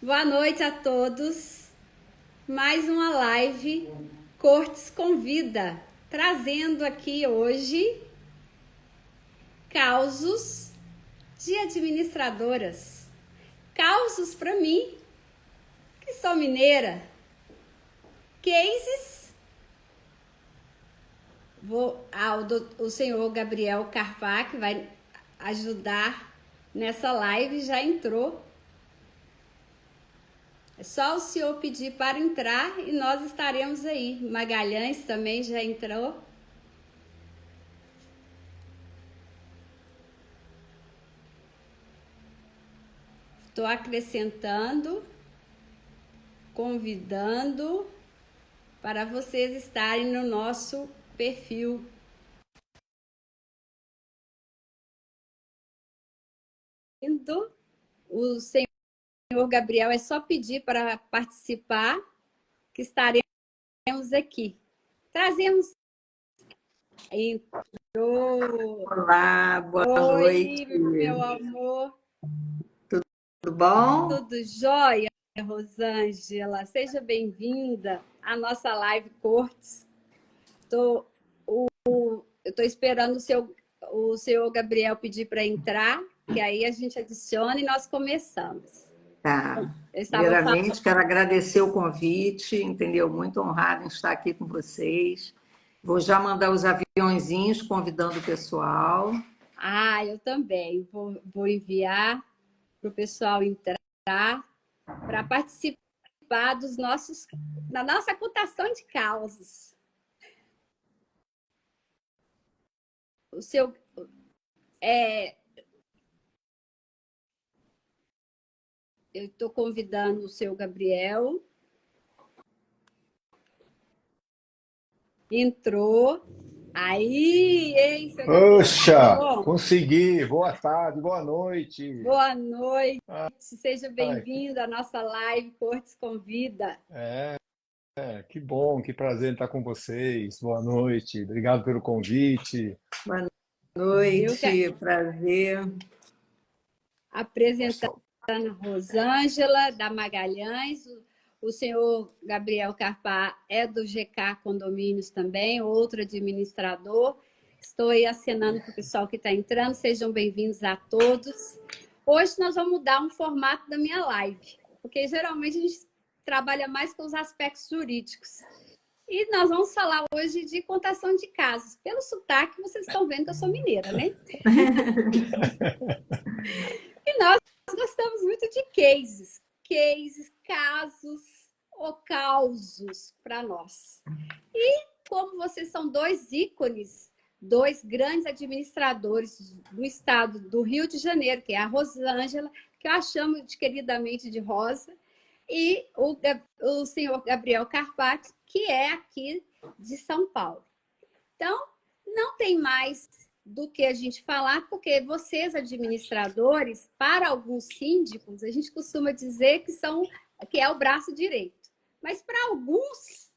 Boa noite a todos. Mais uma live Cortes Convida, trazendo aqui hoje causos de administradoras. Causos para mim, que sou mineira. Cases. O senhor Gabriel Carpá, que vai ajudar nessa live, já entrou. É só o senhor pedir para entrar e nós estaremos aí. Magalhães também já entrou. Estou acrescentando, convidando para vocês estarem no nosso perfil. O senhor Gabriel, é só pedir para participar, que estaremos aqui. Trazemos. Entrou. Olá, boa Oi, noite. meu amor. Tudo bom? Tudo jóia, Rosângela. Seja bem-vinda à nossa live Cortes. Eu estou esperando o seu Gabriel pedir para entrar, que aí a gente adiciona e nós começamos. Tá. Falando... Primeiramente, quero agradecer o convite, entendeu? Muito honrada em estar aqui com vocês. Vou já mandar os aviãozinhos convidando o pessoal. Eu também. Vou enviar para o pessoal entrar para participar da nossa cotação de causas. O seu... Eu estou convidando o seu Gabriel. Entrou. Aí, hein, seu Gabriel? Oxa, consegui. Boa tarde, boa noite. Boa noite. Seja bem-vindo à nossa live Cortes Convida. Que bom, que prazer estar com vocês. Boa noite. Obrigado pelo convite. Boa noite, prazer. Apresentando a Rosângela, da Magalhães. O senhor Gabriel Carpá é do GK Condomínios também, outro administrador. Estou aí acenando para o pessoal que está entrando. Sejam bem-vindos a todos. Hoje nós vamos mudar um formato da minha live, porque geralmente a gente trabalha mais com os aspectos jurídicos. E nós vamos falar hoje de contação de casos. Pelo sotaque, vocês estão vendo que eu sou mineira, né? E nós gostamos muito de cases, casos ou causos para nós. E como vocês são dois ícones, dois grandes administradores do estado do Rio de Janeiro, que é a Rosângela, que eu a chamo queridamente de Rosa, e o senhor Gabriel Carpati, que é aqui de São Paulo. Então, não tem mais do que a gente falar, porque vocês, administradores, para alguns síndicos, a gente costuma dizer que é o braço direito. Mas para alguns,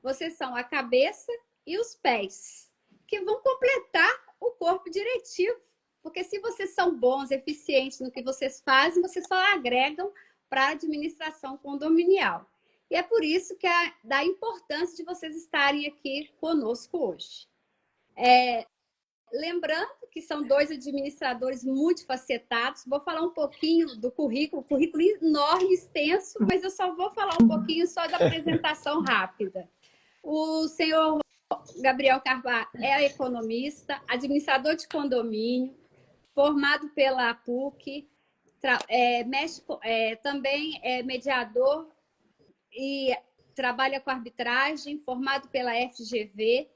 vocês são a cabeça e os pés, que vão completar o corpo diretivo. Porque se vocês são bons, eficientes no que vocês fazem, vocês só agregam para a administração condominial. E é por isso que da importância de vocês estarem aqui conosco hoje. Lembrando que são dois administradores multifacetados, vou falar um pouquinho do currículo enorme, extenso, mas eu só vou falar um pouquinho só da apresentação rápida. O senhor Gabriel Carvalho é economista, administrador de condomínio, formado pela PUC, também é mediador e trabalha com arbitragem, formado pela FGV,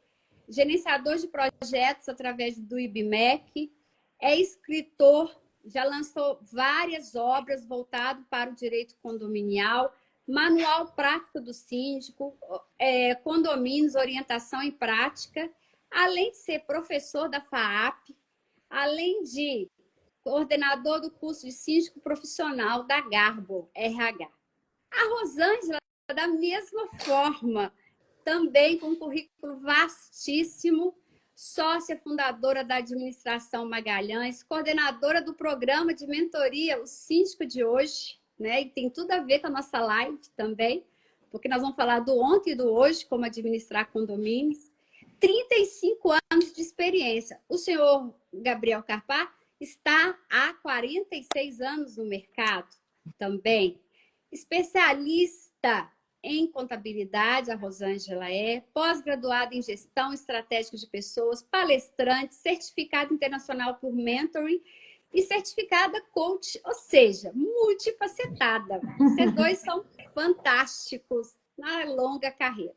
gerenciador de projetos através do IBMEC, é escritor, já lançou várias obras voltadas para o direito condominial, manual prático do síndico, condomínios, orientação e prática, além de ser professor da FAAP, além de coordenador do curso de síndico profissional da Garbo RH. A Rosângela, da mesma forma, também com um currículo vastíssimo, sócia fundadora da administração Magalhães, coordenadora do programa de mentoria O Síndico de Hoje, né? E tem tudo a ver com a nossa live também, porque nós vamos falar do ontem e do hoje, como administrar condomínios. 35 anos de experiência. O senhor Gabriel Carpá está há 46 anos no mercado também. Especialista em contabilidade, a Rosângela é, pós-graduada em gestão estratégica de pessoas, palestrante, certificada internacional por mentoring e certificada coach, ou seja, multifacetada. Vocês dois são fantásticos na longa carreira.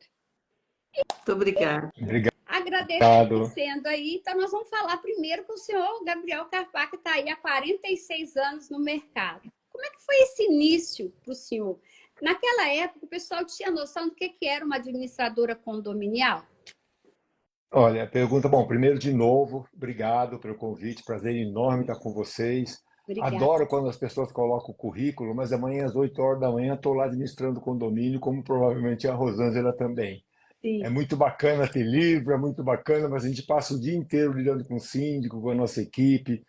Muito obrigada. Obrigado. Agradecendo aí, então nós vamos falar primeiro com o senhor Gabriel Carpá, que está aí há 46 anos no mercado. Como é que foi esse início para o senhor? Naquela época, o pessoal tinha noção do que era uma administradora condominial? Olha, pergunta, bom, primeiro de novo, obrigado pelo convite, prazer enorme estar com vocês. Obrigada. Adoro quando as pessoas colocam o currículo, mas amanhã às 8 horas da manhã estou lá administrando o condomínio, como provavelmente a Rosângela também. Sim. É muito bacana ter livro, é muito bacana, mas a gente passa o dia inteiro lidando com o síndico, com a nossa equipe,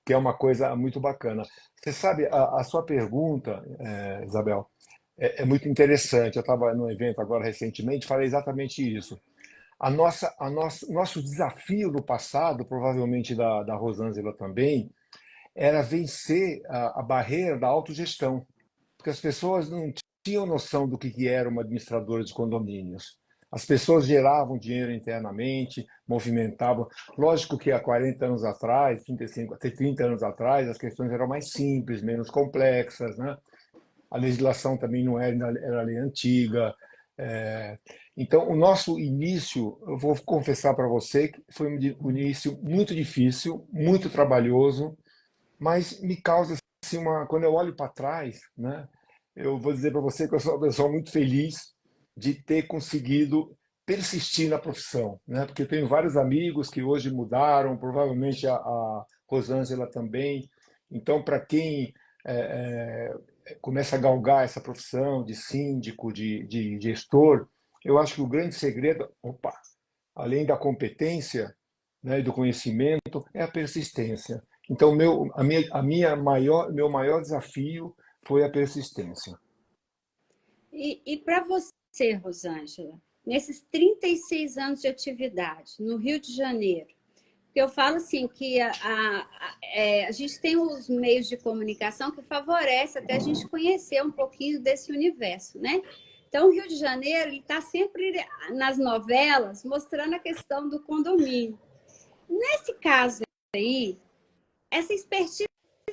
que é uma coisa muito bacana. Você sabe, a sua pergunta, Isabel, é muito interessante. Eu estava num evento agora recentemente, falei exatamente isso. Nosso desafio no passado, provavelmente da Rosângela também, era vencer a barreira da autogestão, porque as pessoas não tinham noção do que era uma administradora de condomínios. As pessoas geravam dinheiro internamente, movimentavam. Lógico que há 40 anos atrás, 35, até 30 anos atrás, as questões eram mais simples, menos complexas, né? A legislação também não era lei antiga. Então, o nosso início, eu vou confessar para você, que foi um início muito difícil, muito trabalhoso, mas me causa assim, quando eu olho para trás, né, eu vou dizer para você que eu sou uma pessoa muito feliz de ter conseguido persistir na profissão, né? Porque eu tenho vários amigos que hoje mudaram, provavelmente a Rosângela também. Então, para quem começa a galgar essa profissão de síndico, de gestor, eu acho que o grande segredo, além da competência, né, e do conhecimento, é a persistência. Então, meu maior desafio foi a persistência. E para você, Rosângela, nesses 36 anos de atividade no Rio de Janeiro, eu falo assim que a gente tem os meios de comunicação que favorecem até a gente conhecer um pouquinho desse universo, né? Então, o Rio de Janeiro está sempre nas novelas mostrando a questão do condomínio. Nesse caso aí, essa expertise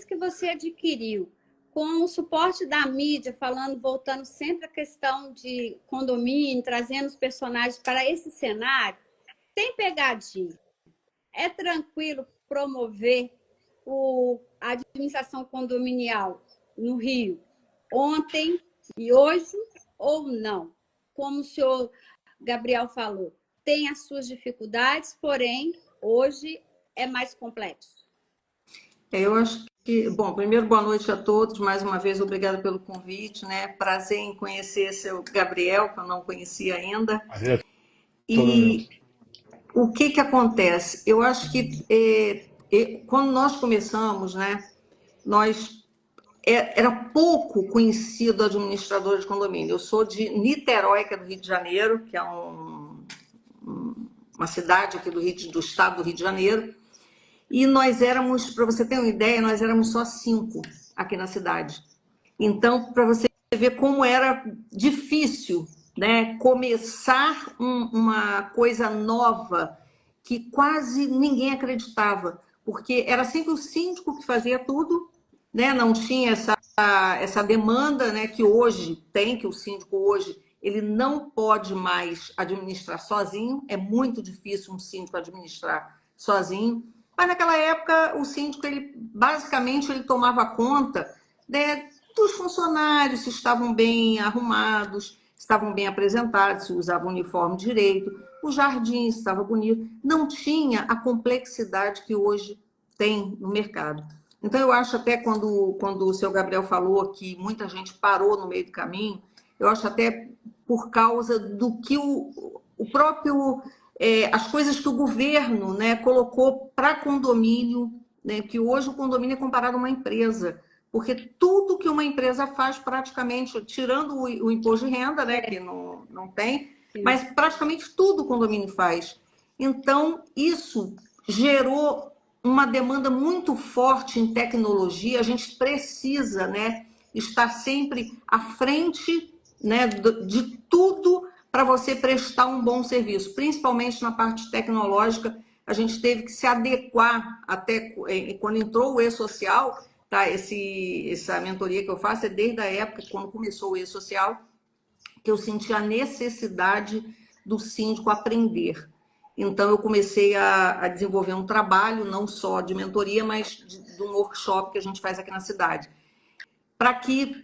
que você adquiriu com o suporte da mídia, voltando sempre à questão de condomínio, trazendo os personagens para esse cenário, tem pegadinha. É tranquilo promover a administração condominial no Rio ontem e hoje ou não? Como o senhor Gabriel falou, tem as suas dificuldades, porém, hoje é mais complexo. Eu acho que, bom, primeiro, boa noite a todos. Mais uma vez, obrigada pelo convite, né? Prazer em conhecer seu Gabriel, que eu não conhecia ainda. Prazer é todo meu. E o que acontece? Eu acho que quando nós começamos, né, era pouco conhecido administrador de condomínio. Eu sou de Niterói, que é do Rio de Janeiro, que é uma cidade aqui do estado do Rio de Janeiro. E nós éramos, para você ter uma ideia, nós éramos só 5 aqui na cidade. Então, para você ver como era difícil, né, começar uma coisa nova que quase ninguém acreditava, porque era sempre o síndico que fazia tudo, né, não tinha essa demanda, né, que hoje tem, que o síndico hoje ele não pode mais administrar sozinho, é muito difícil um síndico administrar sozinho. Mas naquela época o síndico basicamente ele tomava conta, né, dos funcionários, se estavam bem arrumados, estavam bem apresentados, se usavam o uniforme direito, o jardim estava bonito, não tinha a complexidade que hoje tem no mercado. Então eu acho até quando o seu Gabriel falou que muita gente parou no meio do caminho, eu acho até por causa do que o próprio as coisas que o governo, né, colocou para condomínio, né, que hoje o condomínio é comparado a uma empresa, porque tudo que uma empresa faz praticamente, tirando o imposto de renda, né, que não tem, mas praticamente tudo o condomínio faz. Então, isso gerou uma demanda muito forte em tecnologia. A gente precisa, né, estar sempre à frente, né, de tudo para você prestar um bom serviço, principalmente na parte tecnológica. A gente teve que se adequar até quando entrou o e-social, tá? Essa mentoria que eu faço é desde a época quando começou o e-social, que eu senti a necessidade do síndico aprender. Então, eu comecei a desenvolver um trabalho, não só de mentoria, mas de um workshop que a gente faz aqui na cidade, para que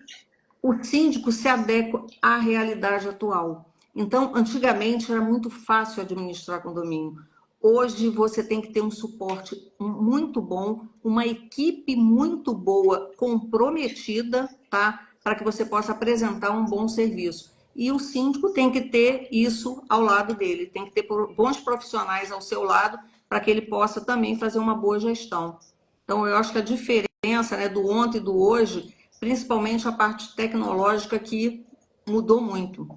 o síndico se adeque à realidade atual. Então, antigamente era muito fácil administrar condomínio. Hoje você tem que ter um suporte muito bom, uma equipe muito boa, comprometida, tá? Para que você possa apresentar um bom serviço. E o síndico tem que ter isso ao lado dele, tem que ter bons profissionais ao seu lado para que ele possa também fazer uma boa gestão. Então, eu acho que a diferença, né, do ontem e do hoje, principalmente a parte tecnológica, que mudou muito.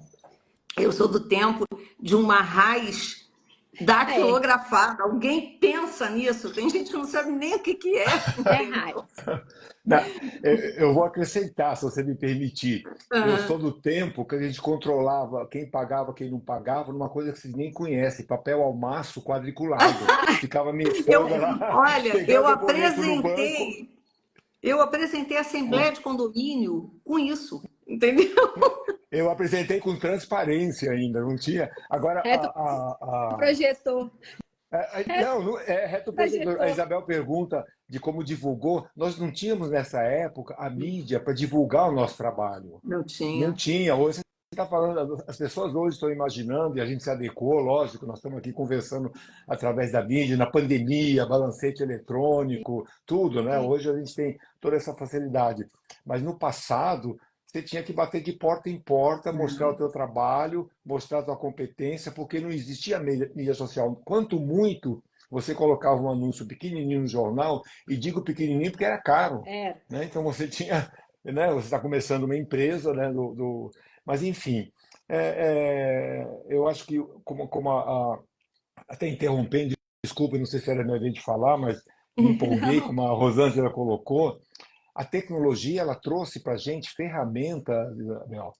Eu sou do tempo de uma raiz datilografada. Alguém pensa nisso? Tem gente que não sabe nem o que é. É raiz. Não, eu vou acrescentar, se você me permitir. Eu sou do tempo que a gente controlava quem pagava, quem não pagava, numa coisa que vocês nem conhecem, papel ao maço quadriculado. Ficava minha esposa lá Olha, pegando o boleto no banco. eu apresentei a Assembleia de Condomínio com isso, entendeu? Eu apresentei com transparência ainda, não tinha. Agora, Reto projetor. não, é reto projetor. A Projetor. Isabel pergunta de como divulgou. Nós não tínhamos nessa época a mídia para divulgar o nosso trabalho. Não Não tinha. tinha. Hoje você está falando, as pessoas hoje estão imaginando, e a gente se adequou, lógico, nós estamos aqui conversando através da mídia, na pandemia, balancete eletrônico, tudo, né? Hoje a gente tem toda essa facilidade. Mas no passado, você tinha que bater de porta em porta, mostrar o teu trabalho, mostrar a tua competência, porque não existia mídia social. Quanto muito você colocava um anúncio pequenininho no jornal, e digo pequenininho porque era caro, Era. né? Então você tinha, né? Você está começando uma empresa, né? Mas enfim, eu acho que até interrompendo, desculpa, não sei se era minha vez de falar, mas me empolguei, Não. como a Rosângela colocou. A tecnologia ela trouxe para a gente ferramentas, Isabel,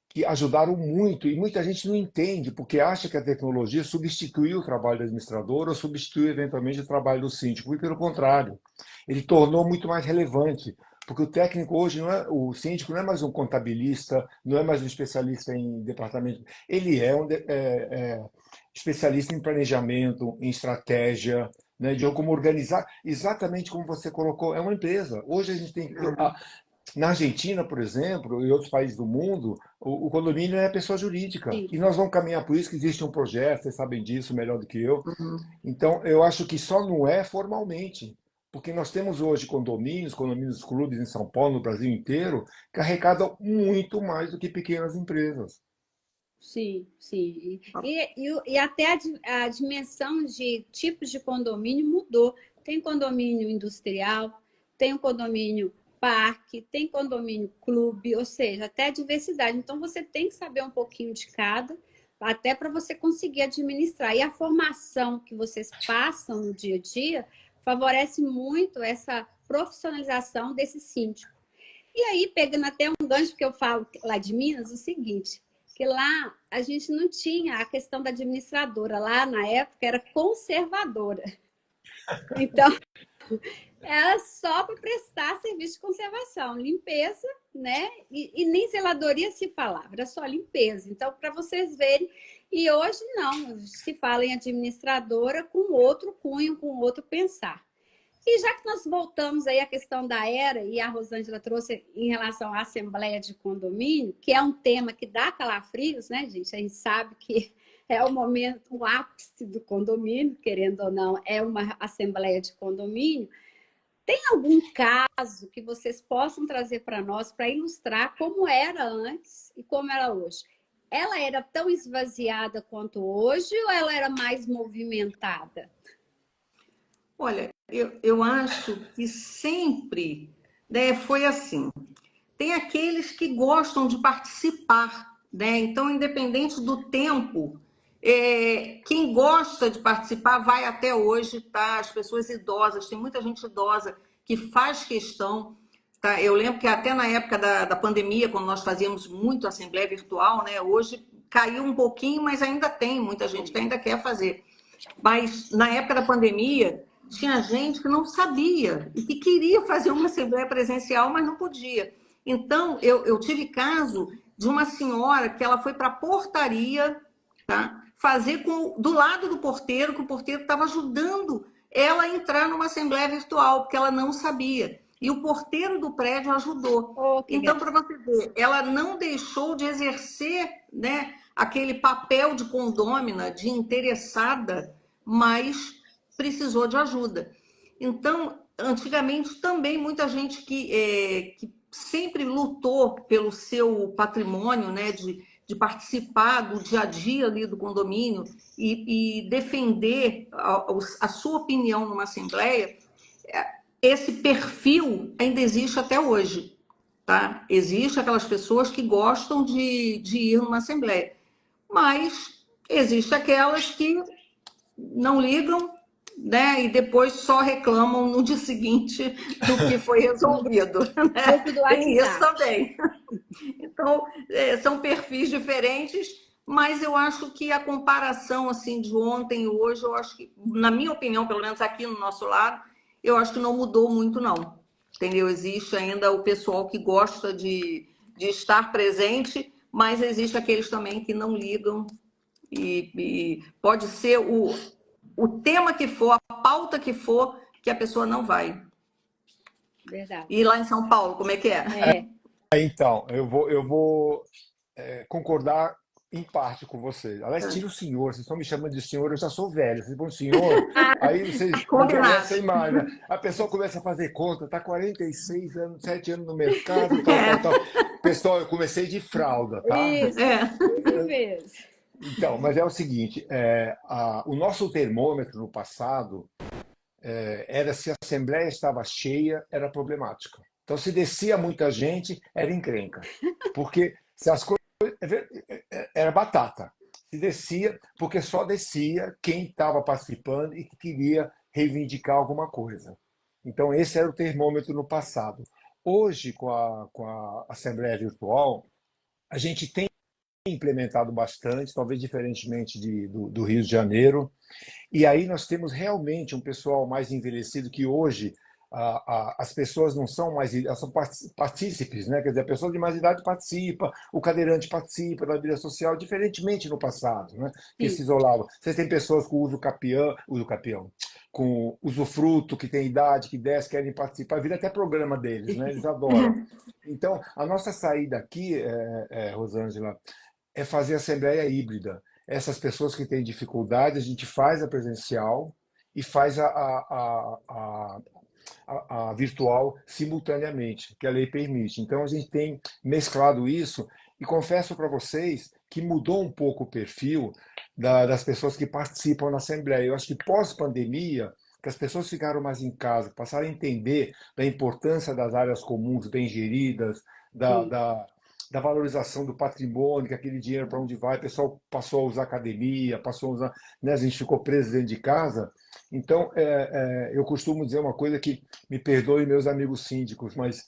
que ajudaram muito, e muita gente não entende, porque acha que a tecnologia substituiu o trabalho do administrador ou substituiu eventualmente o trabalho do síndico, e pelo contrário, ele tornou muito mais relevante, porque o técnico hoje não é, o síndico não é mais um contabilista, não é mais um especialista em departamento, ele é especialista em planejamento, em estratégia, né, de como organizar, exatamente como você colocou, é uma empresa. Hoje a gente tem, na Argentina, por exemplo, e outros países do mundo, o condomínio é pessoa jurídica. Sim. E nós vamos caminhar por isso, que existe um projeto, vocês sabem disso melhor do que eu. Uhum. Então, eu acho que só não é formalmente. Porque nós temos hoje condomínios clubes em São Paulo, no Brasil inteiro, que arrecadam muito mais do que pequenas empresas. Sim, sim. E até a dimensão de tipos de condomínio mudou. Tem condomínio industrial, tem um condomínio parque, tem condomínio clube, ou seja, até a diversidade. Então, você tem que saber um pouquinho de cada, até para você conseguir administrar. E a formação que vocês passam no dia a dia favorece muito essa profissionalização desse síndico. E aí, pegando até um gancho que eu falo lá de Minas, o seguinte, que lá a gente não tinha a questão da administradora, lá na época era conservadora. Então, era só para prestar serviço de conservação, limpeza, né? E nem zeladoria se falava, era só limpeza. Então, para vocês verem, e hoje não, se fala em administradora com outro cunho, com outro pensar. E já que nós voltamos aí à questão da era, e a Rosângela trouxe em relação à Assembleia de Condomínio, que é um tema que dá calafrios, né, gente? A gente sabe que é o momento, o ápice do condomínio, querendo ou não, é uma Assembleia de Condomínio. Tem algum caso que vocês possam trazer para nós para ilustrar como era antes e como era hoje? Ela era tão esvaziada quanto hoje ou ela era mais movimentada? Olha, eu acho que sempre né, foi assim. Tem aqueles que gostam de participar, né? Então, independente do tempo, quem gosta de participar vai até hoje, tá? As pessoas idosas, tem muita gente idosa que faz questão, tá? Eu lembro que até na época da pandemia, quando nós fazíamos muito assembleia virtual, né? Hoje caiu um pouquinho, mas ainda tem muita gente que ainda quer fazer. Mas na época da pandemia, tinha gente que não sabia e que queria fazer uma assembleia presencial, mas não podia. Então, eu tive caso de uma senhora que ela foi para a portaria, tá? Fazer do lado do porteiro, que o porteiro estava ajudando ela a entrar numa assembleia virtual, porque ela não sabia. E o porteiro do prédio ajudou. Oh, que Então, graça. para você ver, ela não deixou de exercer, né, aquele papel de condômina, de interessada, mas precisou de ajuda. Então, antigamente também muita gente que sempre lutou pelo seu patrimônio, né, de participar do dia a dia ali do condomínio e defender a sua opinião numa assembleia, esse perfil ainda existe até hoje, tá? Existe aquelas pessoas que gostam de ir numa assembleia, mas existe aquelas que não ligam, né? E depois só reclamam no dia seguinte do que foi resolvido, né? Grupo do Tem isso WhatsApp. também. Então, são perfis diferentes, mas eu acho que a comparação assim de ontem e hoje, eu acho que, na minha opinião, pelo menos aqui no nosso lado, eu acho que não mudou muito, não. Entendeu? Existe ainda o pessoal que gosta de estar presente, mas existe aqueles também que não ligam e pode ser o tema que for, a pauta que for, que a pessoa não vai. Verdade. E lá em São Paulo, como é que é? É. Então, eu vou concordar em parte com você. Aliás, tira o senhor, vocês estão me chamando de senhor, eu já sou velho. Vocês vão senhor, aí vocês não Combinado. envelhecem mais, né? A pessoa começa a fazer conta, está 46 anos, 7 anos no mercado, tal, tal, É, tal. Pessoal, eu comecei de fralda, tá? Isso mesmo. Então, mas é o seguinte, o nosso termômetro no passado era se a Assembleia estava cheia, era problemática. Então, se descia muita gente, era encrenca. Porque se as coisas. Era batata. Se descia, porque só descia quem estava participando e que queria reivindicar alguma coisa. Então, esse era o termômetro no passado. Hoje, com a Assembleia Virtual, a gente tem implementado bastante, talvez diferentemente do Rio de Janeiro, e aí nós temos realmente um pessoal mais envelhecido que hoje as pessoas não são mais, elas são partícipes, né? Quer dizer, a pessoa de mais idade participa, o cadeirante participa da vida social, diferentemente no passado, né? Que se Sim. isolava. Vocês têm pessoas com uso capião, com usufruto, que tem idade, que desce, querem participar, vira até programa deles, né? Eles adoram. Então, a nossa saída aqui, Rosângela, é fazer assembleia híbrida. Essas pessoas que têm dificuldade, a gente faz a presencial e faz a virtual simultaneamente, que a lei permite. Então, a gente tem mesclado isso e confesso para vocês que mudou um pouco o perfil das pessoas que participam na Assembleia. Eu acho que pós-pandemia, que as pessoas ficaram mais em casa, passaram a entender da importância das áreas comuns bem geridas, da, Sim. da, da valorização do patrimônio, que aquele dinheiro para onde vai, o pessoal passou a usar academia, passou a usar, né, a gente ficou preso dentro de casa. Então, eu costumo dizer uma coisa que me perdoe meus amigos síndicos, mas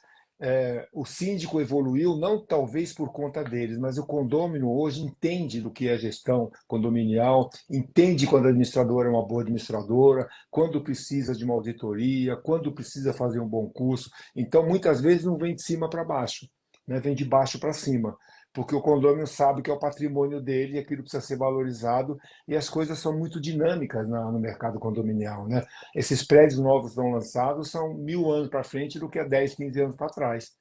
o síndico evoluiu não talvez por conta deles, mas o condômino hoje entende do que é gestão condominial, entende quando a administradora é uma boa administradora, quando precisa de uma auditoria, quando precisa fazer um bom curso. Então, muitas vezes não vem de cima para baixo, né? Vem de baixo para cima, porque o condômino sabe que é o patrimônio dele e aquilo precisa ser valorizado e as coisas são muito dinâmicas no mercado condominial, né? Esses prédios novos que são lançados são 1000 anos para frente do que há 10, 15 anos para trás.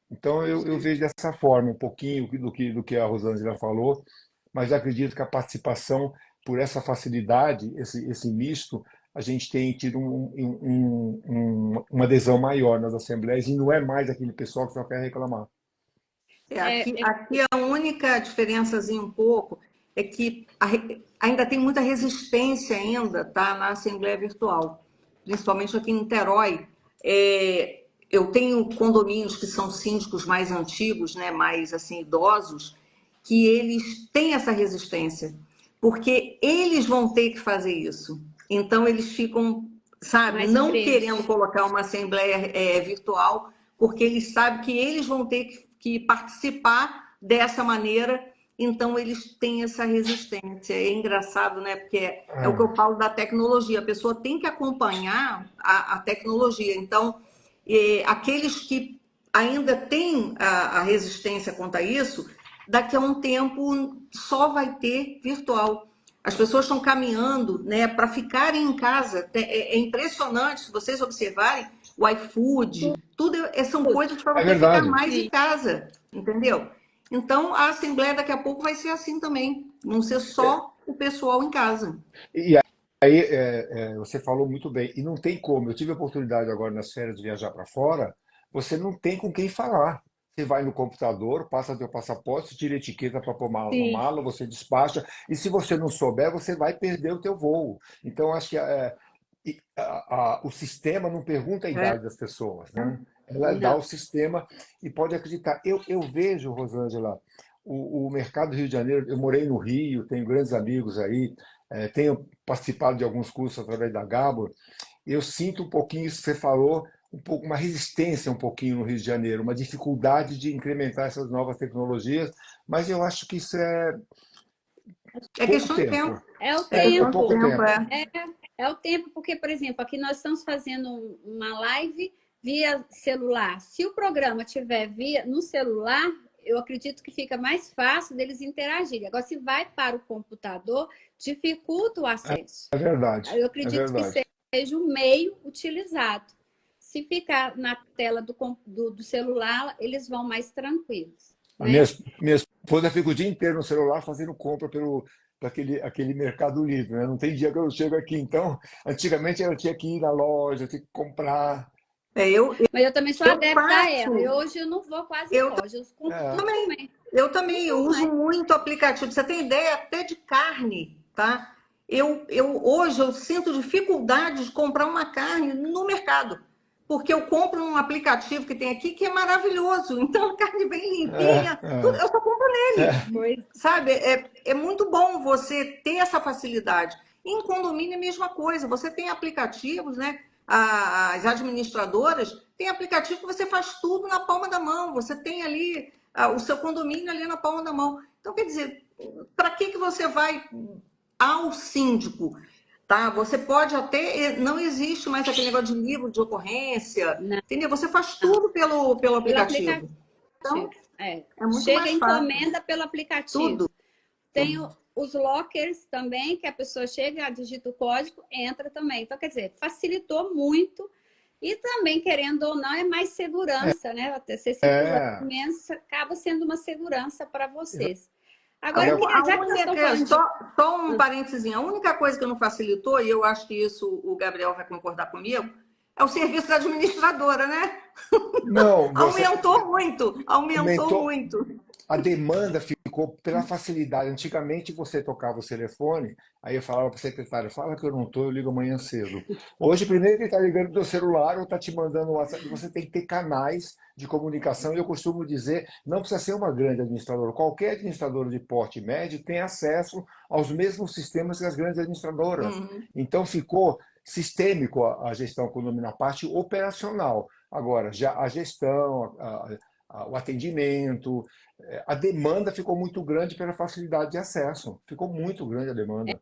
Então eu vejo dessa forma um pouquinho do que a Rosângela falou, mas acredito que a participação, por essa facilidade, esse misto, a gente tem tido uma adesão maior nas assembleias e não é mais aquele pessoal que só quer reclamar. Aqui a única diferençazinha um pouco é que ainda tem muita resistência ainda, tá, na Assembleia Virtual, principalmente aqui em Niterói. eu tenho condomínios que são síndicos mais antigos, né, mais assim idosos, que eles têm essa resistência, porque eles vão ter que fazer isso. Então eles ficam, sabe, Mais não presos. querendo colocar uma assembleia virtual, porque eles sabem que eles vão ter que participar dessa maneira. Então eles têm essa resistência. É engraçado, né? Porque é o que eu falo da tecnologia. A pessoa tem que acompanhar a tecnologia. Então, aqueles que ainda têm a resistência quanto a isso, daqui a um tempo só vai ter virtual. As pessoas estão caminhando, né, para ficarem em casa. É impressionante, se vocês observarem, o iFood, tudo são coisas para É você ficar verdade. mais em casa, entendeu? Então, a Assembleia daqui a pouco vai ser assim também, não ser só o pessoal em casa. E aí, você falou muito bem, e não tem como. Eu tive a oportunidade agora nas férias de viajar para fora, você não tem com quem falar. Você vai no computador, passa teu passaporte, tira a etiqueta para pôr na Sim, mala, você despacha, e se você não souber, você vai perder o teu voo. Então, acho que o sistema não pergunta a É, idade das pessoas, né? Ela dá não. o sistema e pode acreditar. Eu vejo, Rosângela, o mercado do Rio de Janeiro, eu morei no Rio, tenho grandes amigos aí, tenho participado de alguns cursos através da Gabor, eu sinto um pouquinho isso que você falou, um pouco, uma resistência um pouquinho no Rio de Janeiro, uma dificuldade de incrementar essas novas tecnologias, mas eu acho que isso é é pouco questão de tempo. tempo. É o É É questão de tempo. pouco tempo, tempo. é. É o tempo, porque, por exemplo, aqui nós estamos fazendo uma live via celular. Se o programa tiver via no celular, eu acredito que fica mais fácil deles interagirem. Agora, se vai para o computador, dificulta o acesso. É verdade, Eu é acredito que verdade. seja o meio utilizado. Se ficar na tela do celular, eles vão mais tranquilos, A minha, né? minha esposa fica o dia inteiro no celular fazendo compra para aquele Mercado Livre, né? Não tem dia que eu chego aqui. Então, antigamente ela tinha que ir na loja, tinha que comprar. É, eu, Mas eu também sou eu adepta a ela. E faço, hoje eu não vou quase em eu loja. Eu compro É, tudo também. Não eu vou uso mais. muito aplicativo. Você tem ideia até de carne, tá? Hoje eu sinto dificuldade de comprar uma carne no mercado, porque eu compro um aplicativo que tem aqui que é maravilhoso. Então a carne vem limpinha, tudo, eu só compro nele. Pois Sabe, é muito bom você ter essa facilidade. Em condomínio é a mesma coisa, você tem aplicativos, né? As administradoras têm aplicativo que você faz tudo na palma da mão, você tem ali o seu condomínio ali na palma da mão. Então, quer dizer, para que você vai ao síndico? Tá? Você pode até. Não existe mais aquele negócio de livro de ocorrência, não, entendeu? Você faz tudo pelo pelo aplicativo. aplicativo. Então, É. é muito Chega mais fácil. encomenda pelo aplicativo. Tudo. Tem os lockers também, que a pessoa chega, digita o código, entra também. Então, quer dizer, facilitou muito. E também, querendo ou não, é mais segurança, né? Até você circulando é, menos, acaba sendo uma segurança para vocês. A, Agora, eu é, queria, a já que nós estamos única, falando de. só um parentezinho, a única coisa que não facilitou, e eu acho que isso o Gabriel vai concordar comigo, é o serviço da administradora, né? não, você Aumentou muito, aumentou aumentou. muito. A demanda ficou pela facilidade. Antigamente você tocava o telefone, aí eu falava para o secretário, fala que eu não estou, eu ligo amanhã cedo. Hoje, primeiro ele está ligando do celular ou está te mandando um WhatsApp. Você tem que ter canais de comunicação. E eu costumo dizer, não precisa ser uma grande administradora. Qualquer administradora de porte médio tem acesso aos mesmos sistemas que as grandes administradoras. Uhum. Então ficou sistêmico a gestão condominial, na parte operacional. Agora, já a gestão, o atendimento, a demanda ficou muito grande pela facilidade de acesso. Ficou muito grande a demanda.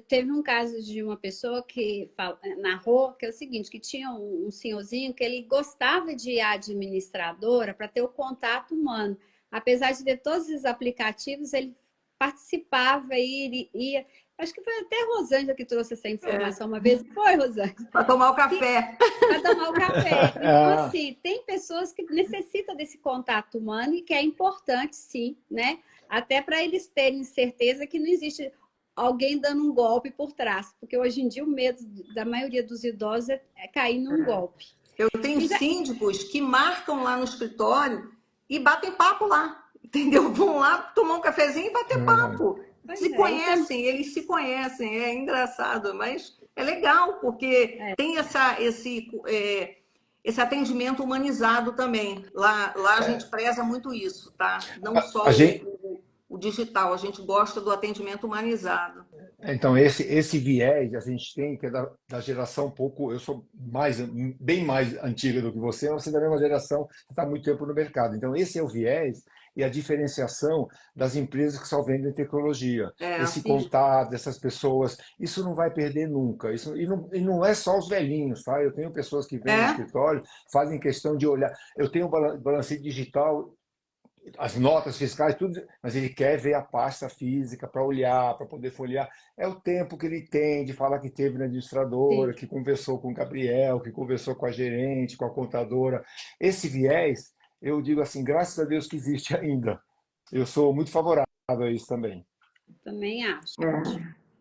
Teve um caso de uma pessoa que narrou que é o seguinte, que tinha um senhorzinho que ele gostava de ir à administradora para ter o contato humano. Apesar de ter todos os aplicativos, ele participava e ia. Acho que foi até a Rosângela que trouxe essa informação uma vez. Foi, Rosângela? Para tomar o café. Para tomar o café. Então, assim, tem pessoas que necessitam desse contato humano e que é importante, sim, né? Até para eles terem certeza que não existe alguém dando um golpe por trás, porque hoje em dia o medo da maioria dos idosos é cair num golpe. Eu tenho E já... síndicos que marcam lá no escritório e batem papo lá, entendeu? Vão lá tomar um cafezinho e bater papo. Se conhecem, eles se conhecem, é engraçado, mas é legal, porque tem esse atendimento humanizado também. Lá a gente preza muito isso, tá? Não só A gente, o digital, a gente gosta do atendimento humanizado. então, esse viés a gente tem, que é da geração um pouco. Eu sou bem mais antiga do que você, mas você é da mesma geração, que está há muito tempo no mercado. Então, esse é o viés e a diferenciação das empresas que só vendem tecnologia. Esse Sim. contato dessas pessoas, isso não vai perder nunca. E não é só os velhinhos, tá? Eu tenho pessoas que vêm no É? escritório, fazem questão de olhar. Eu tenho um balancete digital, as notas fiscais, tudo, mas ele quer ver a pasta física para olhar, para poder folhear. É o tempo que ele tem de falar que teve na administradora, Sim, que conversou com o Gabriel, que conversou com a gerente, com a contadora. Esse viés, eu digo assim, graças a Deus que existe ainda. Eu sou muito favorável a isso também. também acho. É.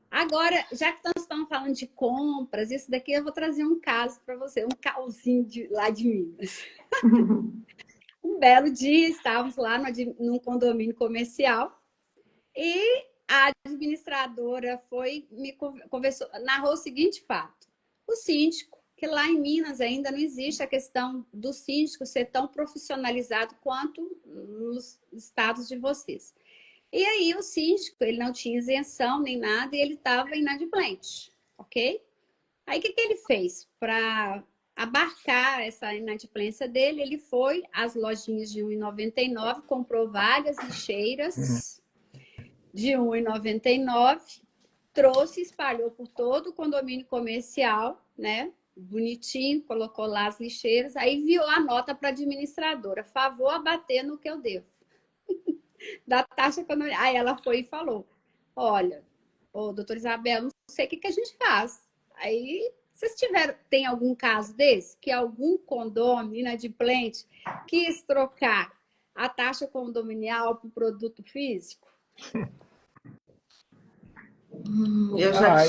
Agora, já que nós estamos falando de compras, isso daqui eu vou trazer um caso para você, um causinho lá de Minas. Um belo dia, estávamos lá num condomínio comercial e a administradora conversou, narrou o seguinte fato. O síndico, que lá em Minas ainda não existe a questão do síndico ser tão profissionalizado quanto nos estados de vocês. E aí o síndico, ele não tinha isenção nem nada e ele estava inadimplente, ok? Aí o que ele fez? Para abarcar essa inadimplência dele, ele foi às lojinhas de R$ 1,99, comprou várias lixeiras de R$ 1,99, trouxe e espalhou por todo o condomínio comercial, né? Bonitinho, colocou lá as lixeiras, aí enviou a nota para a administradora, favor abater no que eu devo. Da taxa econômica. Aí ela foi e falou, olha, ô, doutora Isabel, não sei o que a gente faz. Aí, vocês tem algum caso desse? Que algum condômino inadimplente quis trocar a taxa condominial por produto físico? Eu Ah,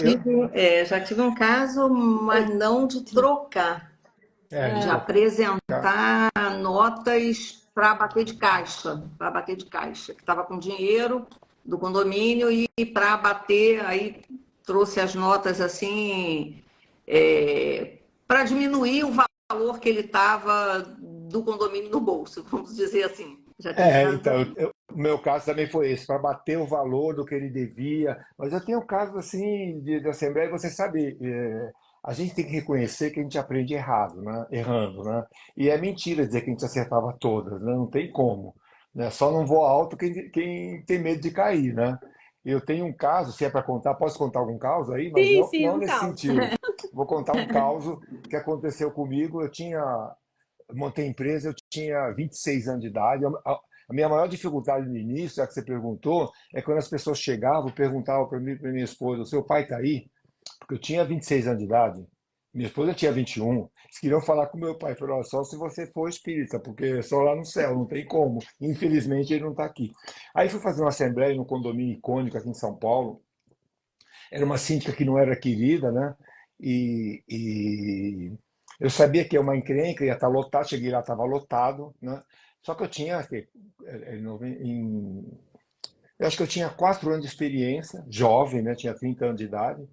já tive um caso, mas não de trocar, de de trocar. apresentar notas para bater de caixa, que estava com dinheiro do condomínio e para bater, aí trouxe as notas assim, para diminuir o valor que ele estava do condomínio no bolso, vamos dizer assim. Já tive casos Então, assim. o meu caso também foi esse, para bater o valor do que ele devia. Mas eu tenho casos assim de Assembleia, você sabe, a gente tem que reconhecer que a gente aprende errado, né? Errando, né? E é mentira dizer que a gente acertava todas, né? Não tem como, né? Só não voa alto quem tem medo de cair, né? Eu tenho um caso, se é para contar, posso contar algum caso aí, mas Sim, não, sim, não um nesse caos. sentido. Vou contar um caso que aconteceu comigo. Montei empresa, eu tinha 26 anos de idade. A minha maior dificuldade no início, já que você perguntou, é quando as pessoas chegavam, perguntavam para mim e para minha esposa: o seu pai está aí? Porque eu tinha 26 anos de idade, minha esposa tinha 21. Eles queriam falar com meu pai. Falaram: só se você for espírita, porque é só lá no céu, não tem como. Infelizmente, ele não está aqui. Aí fui fazer uma assembleia no condomínio icônico aqui em São Paulo. Era uma síndica que não era querida, né? E eu sabia que é uma encrenca, ia estar lotado, cheguei lá, estava lotado, né? Só que eu tinha, eu acho que eu tinha 4 anos de experiência, jovem, né? Tinha 30 anos de idade.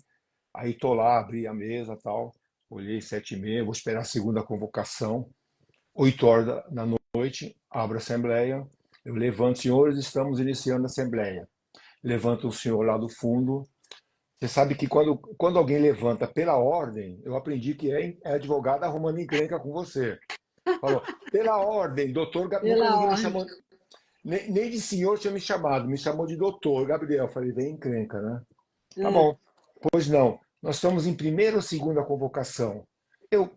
Aí tô lá, abri a mesa, tal, olhei 7h30, vou esperar a segunda convocação, 8 horas da noite, abro a assembleia, eu levanto, senhores, estamos iniciando a assembleia. Levanto o senhor lá do fundo. Você sabe que quando alguém levanta pela ordem, eu aprendi que é advogado arrumando encrenca com você. Falou, pela ordem, doutor, nunca Pela ninguém me ordem. chamou, nem de senhor tinha me chamado, me chamou de doutor, Gabriel. Falei, vem encrenca, né? Tá Ah, bom. Pois não, nós estamos em primeira ou segunda convocação. Eu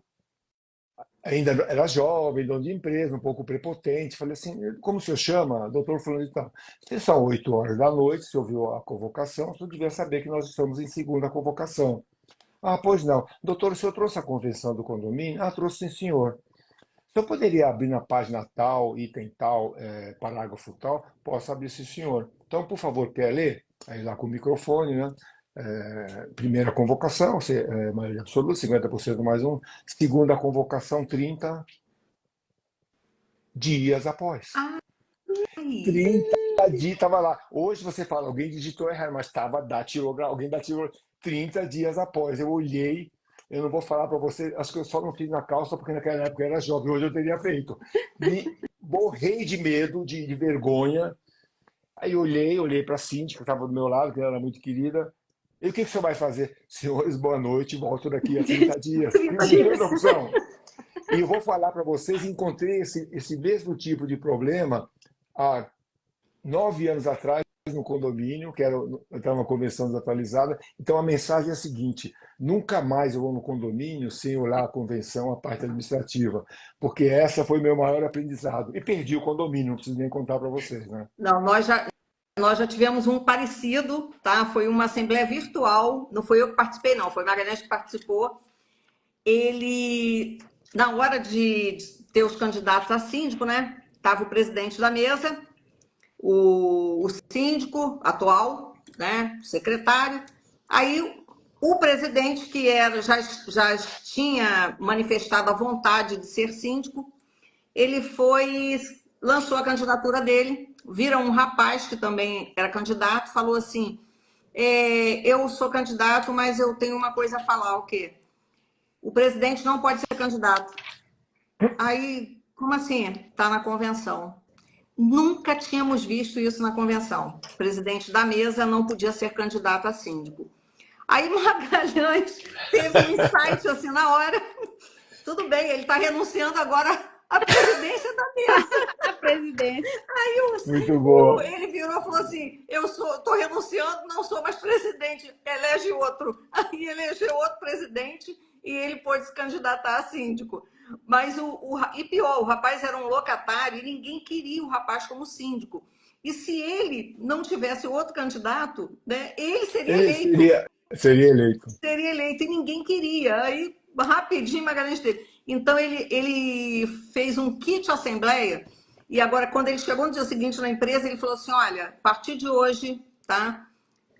ainda era jovem, dono de empresa, um pouco prepotente. Falei assim, como o senhor chama? Doutor fulano de tal. Se são 8 horas da noite, se ouviu a convocação, o senhor devia saber que nós estamos em segunda convocação. Ah, pois não. Doutor, o senhor trouxe a convenção do condomínio? Ah, trouxe sim, senhor. O senhor poderia abrir na página tal, item tal, parágrafo tal? Posso abrir, sim, senhor. Então, por favor, quer ler? Aí lá com o microfone, né? Primeira convocação, maioria absoluta, 50% mais um. Segunda convocação, 30 dias após. Ai, 30 dias, estava lá. Hoje você fala, alguém digitou errado, mas estava datilografado, alguém datilografou 30 dias após. Eu olhei, eu não vou falar para você, acho que eu só não fiz na calça porque naquela época eu era jovem, hoje eu teria feito. Me borrei de medo, de vergonha. Aí eu olhei para a síndica, que estava do meu lado, que ela era muito querida. E o que você vai fazer? Senhores, boa noite, volto daqui a 30 dias. E 30 não teve dias. opção. E eu vou falar para vocês, encontrei esse mesmo tipo de problema há 9 anos atrás no condomínio, que era uma convenção desatualizada. Então a mensagem é a seguinte: nunca mais eu vou no condomínio sem olhar a convenção, a parte administrativa, porque essa foi meu maior aprendizado. E perdi o condomínio, não preciso nem contar para vocês, né? Não, nós já tivemos um parecido, tá? Foi uma assembleia virtual, não foi eu que participei, não, foi o Magalhães que participou. Ele, na hora de ter os candidatos a síndico, né? Estava o presidente da mesa, o síndico atual, né? O secretário. Aí o presidente, que já tinha manifestado a vontade de ser síndico, ele lançou a candidatura dele, vira um rapaz que também era candidato, falou assim: eu sou candidato, mas eu tenho uma coisa a falar, o quê? O presidente não pode ser candidato. Aí, como assim? Está na convenção. Nunca tínhamos visto isso na convenção. O presidente da mesa não podia ser candidato a síndico. Aí Magalhães teve um insight assim na hora. Tudo bem, ele está renunciando agora à presidência da mesa. A presidente. Muito boa. Ele virou e falou assim: estou renunciando, não sou mais presidente, elege outro. Aí elegeu outro presidente e ele pôde se candidatar a síndico. Mas e pior, o rapaz era um locatário e ninguém queria o rapaz como síndico. E se ele não tivesse outro candidato, né, ele seria Ele eleito. seria eleito. Seria eleito e ninguém queria. Aí, rapidinho, Magalhães teve. Então, ele fez um kit assembleia. E agora, quando ele chegou no dia seguinte na empresa, ele falou assim: olha, a partir de hoje, tá?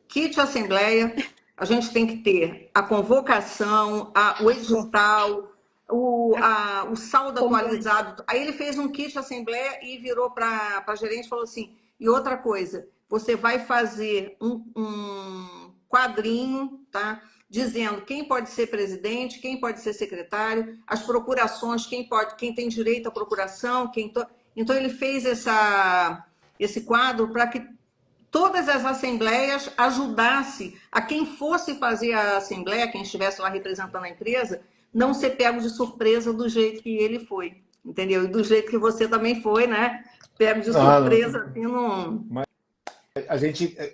Kit assembleia, a gente tem que ter a convocação, o edital, o saldo atualizado. Aí ele fez um kit assembleia e virou para a gerente e falou assim: e outra coisa, você vai fazer um quadrinho, tá? Dizendo quem pode ser presidente, quem pode ser secretário, as procurações, quem tem direito à procuração, Então ele fez esse quadro para que todas as assembleias ajudasse a quem fosse fazer a assembleia, quem estivesse lá representando a empresa, não ser pego de surpresa do jeito que ele foi, entendeu? E do jeito que você também foi, né? Pego de surpresa, assim, não...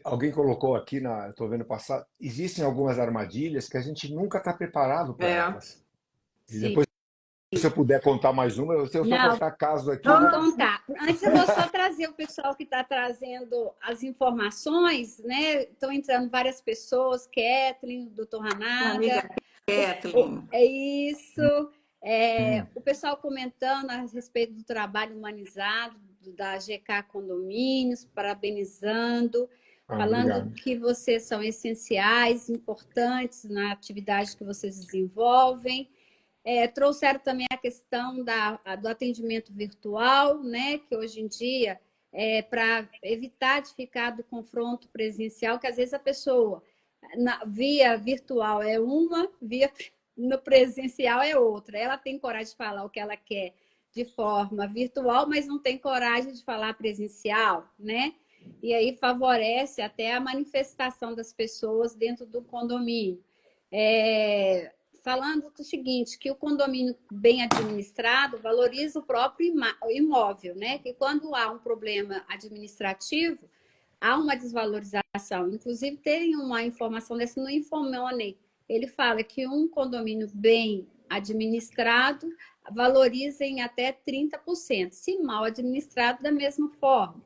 Alguém colocou aqui, estou vendo passar, existem algumas armadilhas que a gente nunca está preparado para elas. E Sim. depois, se eu puder contar mais uma, se eu só contar casos aqui... Vamos contar. Antes eu vou só trazer o pessoal que está trazendo as informações, né? Estão entrando várias pessoas, Kathleen, Dr. Hanaga. Amiga Kathleen. É isso. O pessoal comentando a respeito do trabalho humanizado da GK Condomínios, parabenizando, falando obrigado. que vocês são essenciais, importantes na atividade que vocês desenvolvem. Trouxeram também a questão do atendimento virtual, né? Que hoje em dia, para evitar de ficar do confronto presencial, que às vezes a pessoa, via virtual é uma, no presencial é outra. Ela tem coragem de falar o que ela quer de forma virtual, mas não tem coragem de falar presencial, né? E aí favorece até a manifestação das pessoas dentro do condomínio. Falando do seguinte, que o condomínio bem administrado valoriza o próprio imóvel, né? Que quando há um problema administrativo, há uma desvalorização. Inclusive, tem uma informação dessa no Infomoney. Ele fala que um condomínio bem administrado valoriza em até 30%, se mal administrado, da mesma forma.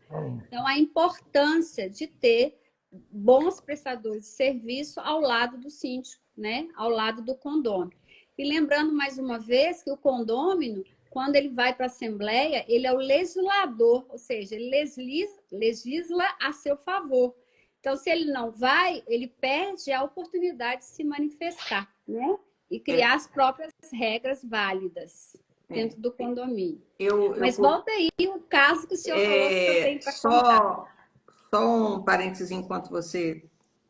Então, a importância de ter bons prestadores de serviço ao lado do síndico, né? Ao lado do condômino. E lembrando mais uma vez que o condômino, quando ele vai para a Assembleia, ele é o legislador, ou seja, ele legisla a seu favor. Então, se ele não vai, ele perde a oportunidade de se manifestar, né? E criar as próprias regras válidas dentro do condomínio. Mas volta aí o caso que o senhor falou que eu tenho para contar. Só um parênteses enquanto você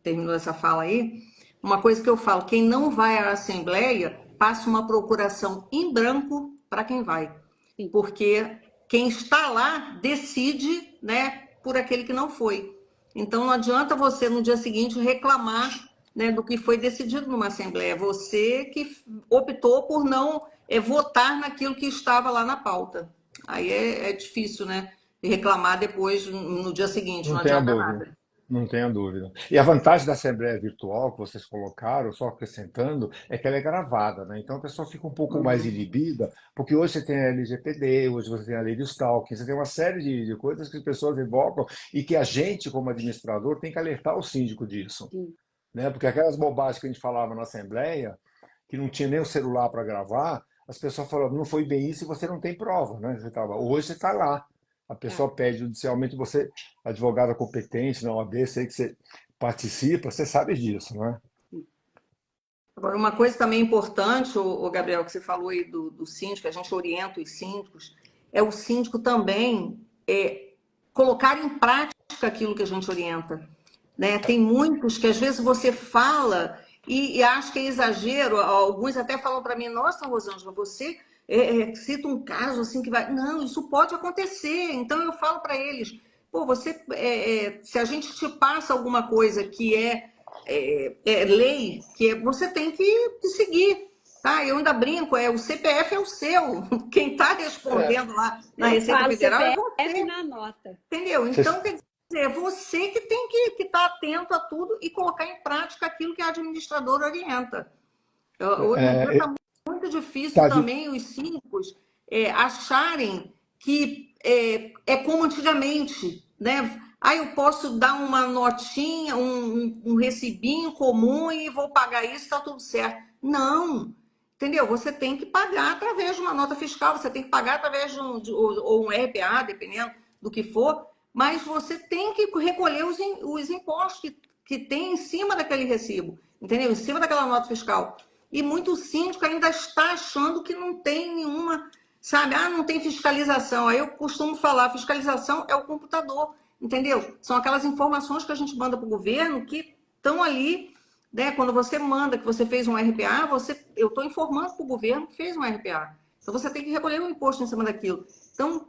terminou essa fala aí. Uma coisa que eu falo, quem não vai à Assembleia, passa uma procuração em branco para quem vai. Sim. Porque quem está lá decide, né, por aquele que não foi. Então não adianta você no dia seguinte reclamar, né, do que foi decidido numa Assembleia. Você que optou por não votar naquilo que estava lá na pauta. Aí é difícil, né? Reclamar depois, no dia seguinte, Não não tenha adianta dúvida. nada. Não tenha dúvida. E a vantagem da Assembleia Virtual que vocês colocaram, só acrescentando, é que ela é gravada, né? Então a pessoa fica um pouco mais Uhum. inibida, porque hoje você tem a LGPD, hoje você tem a lei do stalking, você tem uma série de coisas que as pessoas evocam e que a gente, como administrador, tem que alertar o síndico disso, Sim. né? Porque aquelas bobagens que a gente falava na Assembleia, que não tinha nem o celular para gravar, as pessoas falavam, não foi bem isso e você não tem prova, né? Hoje você está lá. A É. pessoa pede judicialmente, você, advogada competente na OAB, sei que você participa, você sabe disso, né? Agora, uma coisa também importante, o Gabriel, que você falou aí do síndico, a gente orienta os síndicos, é o síndico também colocar em prática aquilo que a gente orienta. Né? Tem muitos que às vezes você fala e acha que é exagero, alguns até falam para mim, nossa, Rosângela, você cita um caso assim que vai. Não, isso pode acontecer. Então eu falo para eles, pô, você, se a gente te passa alguma coisa que é lei, você tem que seguir. Tá? Eu ainda brinco, o CPF é o seu. Quem está É, respondendo lá na Eu Receita falo Federal é CPF você. na nota. Entendeu? Então, você, quer dizer, é você que tem que estar atento a tudo e colocar em prática aquilo que a administradora orienta. Hoje em dia é, está muito difícil tá de, também os síndicos acharem que como antigamente, né? Ah, eu posso dar uma notinha, um recibinho comum e vou pagar isso, está tudo certo. Não, entendeu? Você tem que pagar através de uma nota fiscal, você tem que pagar através ou um RPA, dependendo do que for, mas você tem que recolher os impostos que tem em cima daquele recibo, entendeu? Em cima daquela nota fiscal. E muito síndico ainda está achando que não tem nenhuma, sabe? Ah, não tem fiscalização. Aí eu costumo falar, fiscalização é o computador, entendeu? São aquelas informações que a gente manda para o governo que estão ali, né? Quando você manda que você fez um RPA, eu estou informando para o governo que fez um RPA. Então você tem que recolher o imposto em cima daquilo. Então,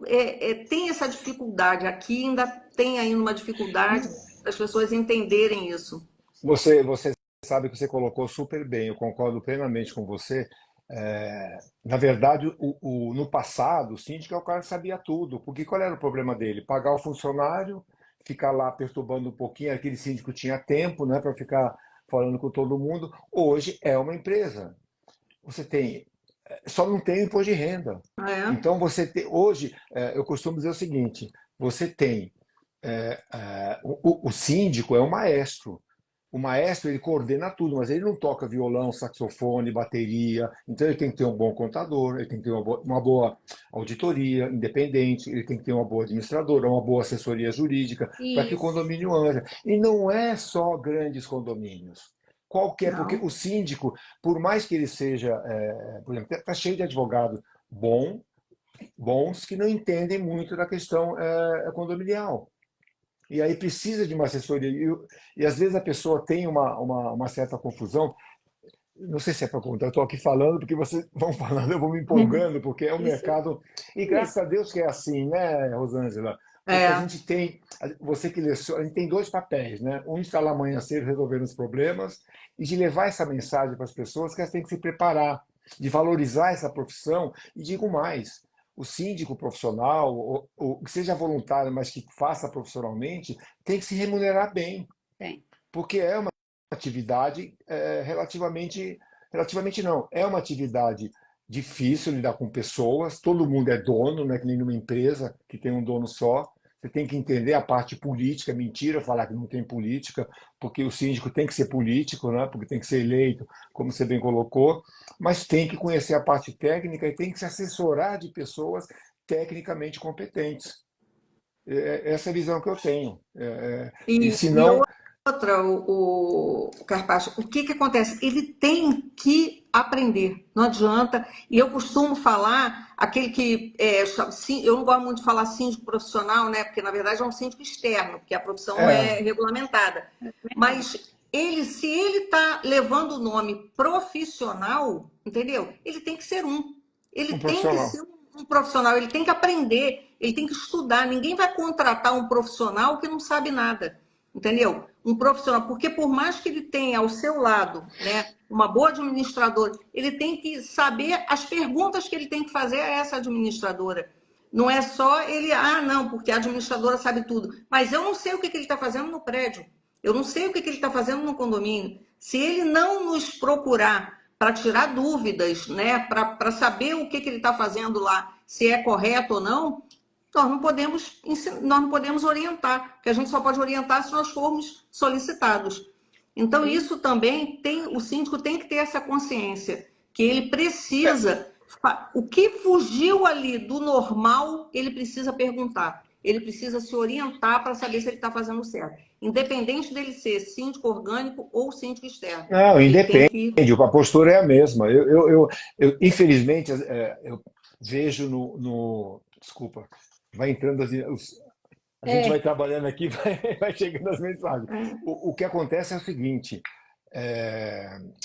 tem essa dificuldade. Aqui ainda tem ainda uma dificuldade das pessoas entenderem isso. você sabe que você colocou super bem, eu concordo plenamente com você. Na verdade, no passado, o síndico é o cara que sabia tudo, porque qual era o problema dele? Pagar o funcionário, ficar lá perturbando um pouquinho, aquele síndico tinha tempo, né, para ficar falando com todo mundo. Hoje é uma empresa. Você tem, só não tem imposto de renda. É. Então você tem, hoje, eu costumo dizer o seguinte: você tem o síndico é o maestro. O maestro ele coordena tudo, mas ele não toca violão, saxofone, bateria. Então ele tem que ter um bom contador, ele tem que ter uma boa auditoria independente, ele tem que ter uma boa administradora, uma boa assessoria jurídica para que o Isso. condomínio ande. E não é só grandes condomínios. Qualquer, porque Não. o síndico, por mais que ele seja, por exemplo, está cheio de advogado bons que não entendem muito da questão condominial. E aí precisa de uma assessoria. E às vezes a pessoa tem uma certa confusão. Não sei se é para contar, eu estou aqui falando, porque vocês vão falando, eu vou me empolgando, porque é um Isso mercado. E graças mesmo. a Deus que é assim, né, Rosângela? Porque a É. gente tem, você que leciona, a gente tem dois papéis, né? Um de estar lá amanhã cedo resolvendo os problemas, e de levar essa mensagem para as pessoas que elas têm que se preparar, de valorizar essa profissão. E digo mais, o síndico profissional, ou que seja voluntário, mas que faça profissionalmente, tem que se remunerar bem, Tem. porque é uma atividade relativamente não, é uma atividade difícil lidar com pessoas, todo mundo é dono, não é que nem numa empresa que tem um dono só. Você tem que entender a parte política, mentira falar que não tem política, porque o síndico tem que ser político, né? Porque tem que ser eleito, como você bem colocou, mas tem que conhecer a parte técnica e tem que se assessorar de pessoas tecnicamente competentes. Essa é a visão que eu tenho. E se E a não, outra, o Carpaccio, o que acontece? Ele tem que aprender, não adianta. E eu costumo falar, aquele que. Eu não gosto muito de falar síndico profissional, né? Porque na verdade é um síndico externo, porque a profissão é, é regulamentada. Verdade. Mas se ele está levando o nome profissional, entendeu? Ele tem que ser Ele Um tem que profissional. ser um profissional, ele tem que aprender, ele tem que estudar. Ninguém vai contratar um profissional que não sabe nada, entendeu? Um profissional, porque por mais que ele tenha ao seu lado, né, uma boa administradora, ele tem que saber as perguntas que ele tem que fazer a essa administradora. Não é só ele, não, porque a administradora sabe tudo. Mas eu não sei o que ele está fazendo no prédio. Eu não sei o que ele está fazendo no condomínio. Se ele não nos procurar para tirar dúvidas, né, para saber o que ele está fazendo lá, se é correto ou não, nós não podemos orientar, porque a gente só pode orientar se nós formos solicitados. Então, isso também o síndico tem que ter essa consciência, que ele precisa, o que fugiu ali do normal, ele precisa perguntar. Ele precisa se orientar para saber se ele está fazendo certo. Independente dele ser síndico orgânico ou síndico externo. Não, Ele tem independe, que... a postura é a mesma. Infelizmente, eu vejo desculpa, vai entrando a gente vai trabalhando aqui, vai chegando as mensagens. O que acontece é o seguinte,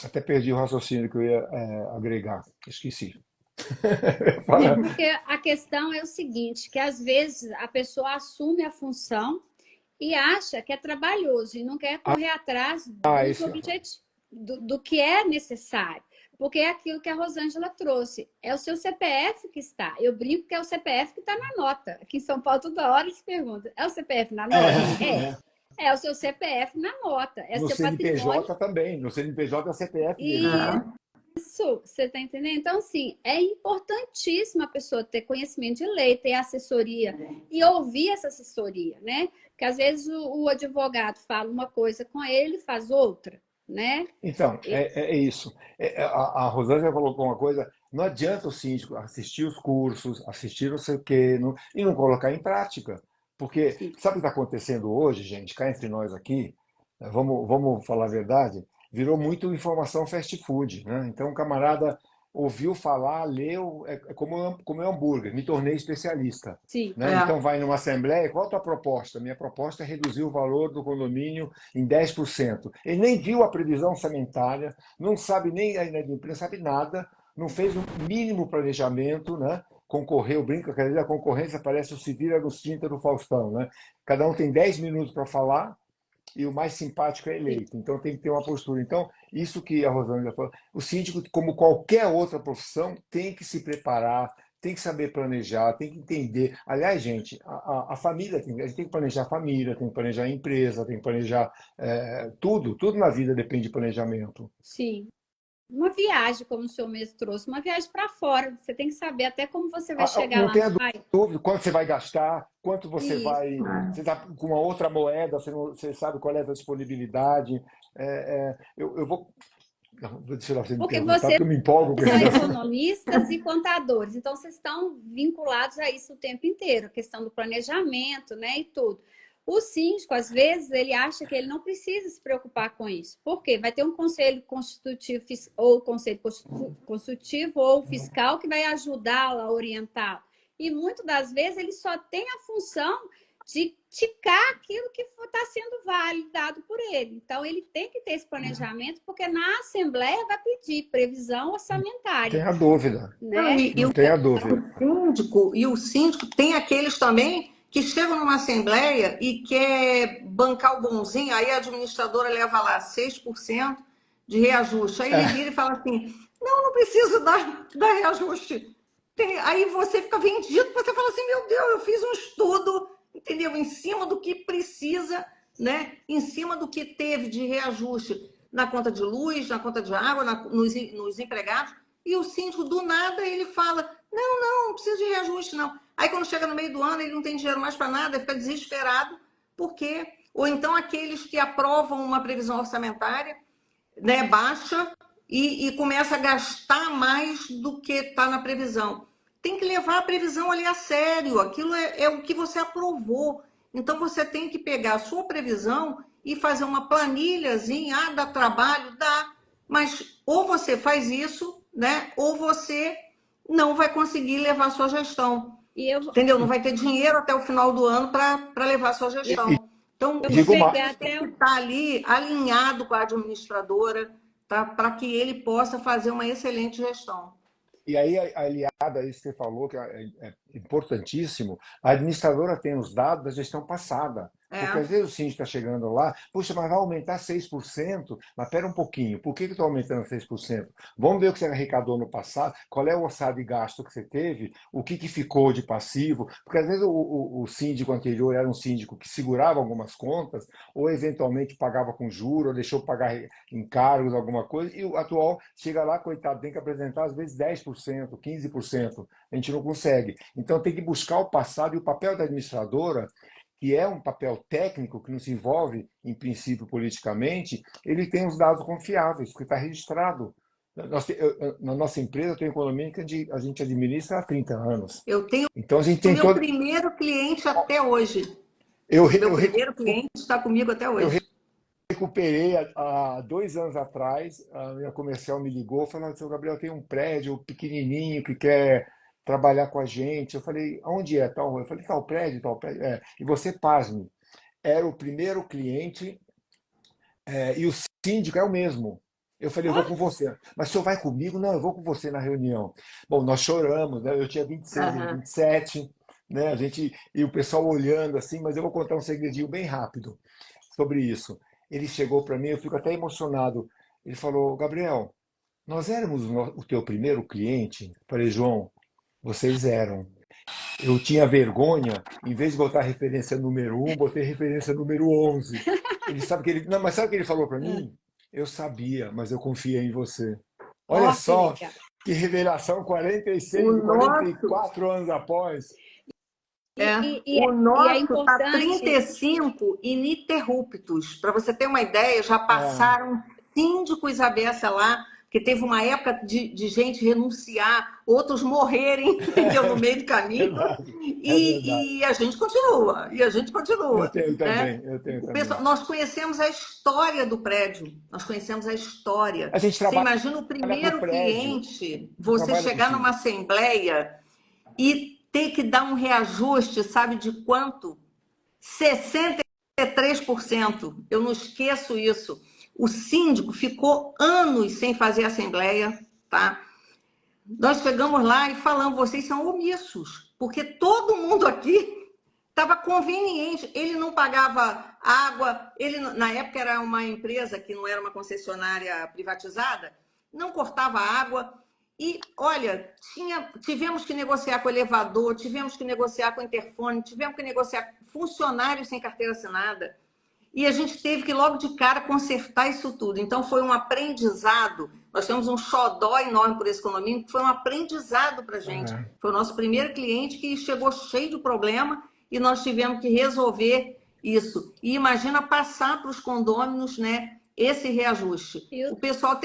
até perdi o raciocínio que eu ia agregar, esqueci. Porque a questão é o seguinte, que às vezes a pessoa assume a função e acha que é trabalhoso e não quer correr atrás dos objetivos, do que é necessário. Porque é aquilo que a Rosângela trouxe. É o seu CPF que está. Eu brinco que é o CPF que está na nota. Aqui em São Paulo, toda hora se pergunta. É o CPF na nota? É o seu CPF na nota. É no seu CNPJ patrimônio. Também. No CNPJ é o CPF dele. Isso, você está entendendo? Então, assim, é importantíssimo a pessoa ter conhecimento de lei, ter assessoria e ouvir essa assessoria, né? Porque às vezes o advogado fala uma coisa com ele, faz outra, né? Então, é isso. A Rosângela colocou uma coisa, não adianta o síndico assistir os cursos, assistir não sei o quê, e não colocar em prática. Porque sabe o que está acontecendo hoje, gente? Cá entre nós aqui, vamos falar a verdade, virou muito informação fast food, né? Então o camarada ouviu falar, leu, é como comer hambúrguer, me tornei especialista. Sim. Né? Então vai numa assembleia, qual a tua proposta? Minha proposta é reduzir o valor do condomínio em 10%. Ele nem viu a previsão orçamentária, não sabe nem a inadimplência, não sabe nada, não fez um mínimo planejamento, né? Concorreu, brinca, quer dizer, a concorrência parece o se vira nos 30 do Faustão, né? Cada um tem 10 minutos para falar, e o mais simpático é eleito. Então tem que ter uma postura. Então, isso que a Rosângela falou, o síndico, como qualquer outra profissão, tem que se preparar, tem que saber planejar, tem que entender. Aliás, gente, a família, a gente tem que planejar a família, tem que planejar a empresa, tem que planejar tudo na vida depende de planejamento. Sim. Uma viagem, como o senhor mesmo trouxe, uma viagem para fora. Você tem que saber até como você vai chegar não lá. Não tenha dúvida, quanto você vai gastar, quanto você Isso. vai... Você está com uma outra moeda, você sabe qual é a disponibilidade. Eu vou... Deixa você me perguntar, porque eu me empolgo. São economistas e contadores, então vocês estão vinculados a isso o tempo inteiro, a questão do planejamento, né, e tudo. O síndico, às vezes, ele acha que ele não precisa se preocupar com isso. Por quê? Vai ter um conselho constitutivo ou conselho consultivo ou fiscal que vai ajudá-lo a orientar. E muitas das vezes ele só tem a função de ticar aquilo que está sendo validado por ele. Então, ele tem que ter esse planejamento, porque na Assembleia vai pedir previsão orçamentária. Tem a dúvida. Né? Não tem a dúvida. O síndico tem aqueles também que chegam numa Assembleia e quer bancar o bonzinho, aí a administradora leva lá 6% de reajuste. Aí ele vira e fala assim, não precisa dar reajuste. Aí você fica vendido, você fala assim, meu Deus, eu fiz um estudo, entendeu? Em cima do que precisa, né? Em cima do que teve de reajuste na conta de luz, na conta de água, nos empregados. E o síndico, do nada, ele fala, não precisa de reajuste, não. Aí, quando chega no meio do ano, ele não tem dinheiro mais para nada, fica desesperado. Por quê? Ou então, aqueles que aprovam uma previsão orçamentária, né, baixa e começa a gastar mais do que está na previsão. Tem que levar a previsão ali a sério. Aquilo é o que você aprovou. Então, você tem que pegar a sua previsão e fazer uma planilhazinha. Dá trabalho? Dá. Mas ou você faz isso, né? Ou você não vai conseguir levar a sua gestão. Entendeu? Não vai ter dinheiro até o final do ano para levar a sua gestão. Então, Eu o vou Digo uma, pegar síndico tem até que o... estar ali alinhado com a administradora, tá? Para que ele possa fazer uma excelente gestão. e aí, aliado a isso que você falou, que é importantíssimo, a administradora tem os dados da gestão passada. Porque às É. vezes o síndico está chegando lá, puxa, mas vai aumentar 6%. Mas espera um pouquinho, por que está aumentando 6%? Vamos ver o que você arrecadou no passado, qual é o orçado de gasto que você teve, o que ficou de passivo, porque às vezes o síndico anterior era um síndico que segurava algumas contas, ou eventualmente pagava com juros, ou deixou pagar encargos, alguma coisa, e o atual chega lá, coitado, tem que apresentar às vezes 10%, 15%. A gente não consegue. Então tem que buscar o passado, e o papel da administradora, que é um papel técnico, que não se envolve, em princípio, politicamente, ele tem os dados confiáveis, porque está registrado. Na nossa empresa, eu tenho economia que a gente administra há 30 anos. Eu tenho Então, a gente o tem meu todo. primeiro cliente até hoje. Eu, O meu eu, primeiro cliente está comigo até eu hoje. recuperei há 2 anos atrás, a minha comercial me ligou, falando: seu Gabriel, tem um prédio pequenininho que quer trabalhar com a gente. Eu falei: onde é? Tal? Eu falei: tal prédio, tal prédio. É. E você, pasme, era o primeiro cliente, e o síndico é o mesmo. Eu falei: eu Ó, vou com você. Mas o senhor vai comigo? Não, eu vou com você na reunião. Bom, nós choramos, né? Eu tinha 26, ele Aham. 27, né? E o pessoal olhando assim, mas eu vou contar um segredinho bem rápido sobre isso. Ele chegou para mim, eu fico até emocionado. Ele falou: Gabriel, nós éramos o teu primeiro cliente? Eu falei: João, vocês eram. Eu tinha vergonha, em vez de botar referência número 1, botei referência número 11. Ele sabe que ele. Não, mas sabe o que ele falou para mim? Eu sabia, mas eu confiei em você. Olha ó, que só legal. que revelação, O 46, nosso 44 anos após. É, E o e é nosso está importante, 35 ininterruptos. Para você ter uma ideia, já É, passaram síndicos à beça lá, que teve uma época de gente renunciar, outros morrerem, entendeu? No meio do é caminho, verdade, é verdade. e a gente continua, e a gente Eu continua, tenho né? também, eu tenho O pessoal, também. nós conhecemos a história do prédio, nós conhecemos a história. A gente Você trabalha imagina o para o primeiro prédio, cliente, não você trabalha para o chegar numa síndico. assembleia e ter que dar um reajuste, sabe de quanto? 63%. Eu não esqueço isso. O síndico ficou anos sem fazer assembleia, tá? Nós chegamos lá e falamos: vocês são omissos, porque todo mundo aqui estava conveniente. Ele não pagava água, ele na época era uma empresa que não era uma concessionária privatizada, não cortava água. E olha, tivemos que negociar com o elevador, tivemos que negociar com o interfone, tivemos que negociar com funcionários sem carteira assinada. E a gente teve que logo de cara consertar isso tudo. Então foi um aprendizado. Nós temos um xodó enorme por esse condomínio, que foi um aprendizado para a gente. É. Foi o nosso primeiro cliente que chegou cheio de problema e nós tivemos que resolver isso. E imagina passar para os condôminos, né, esse reajuste. e O pessoal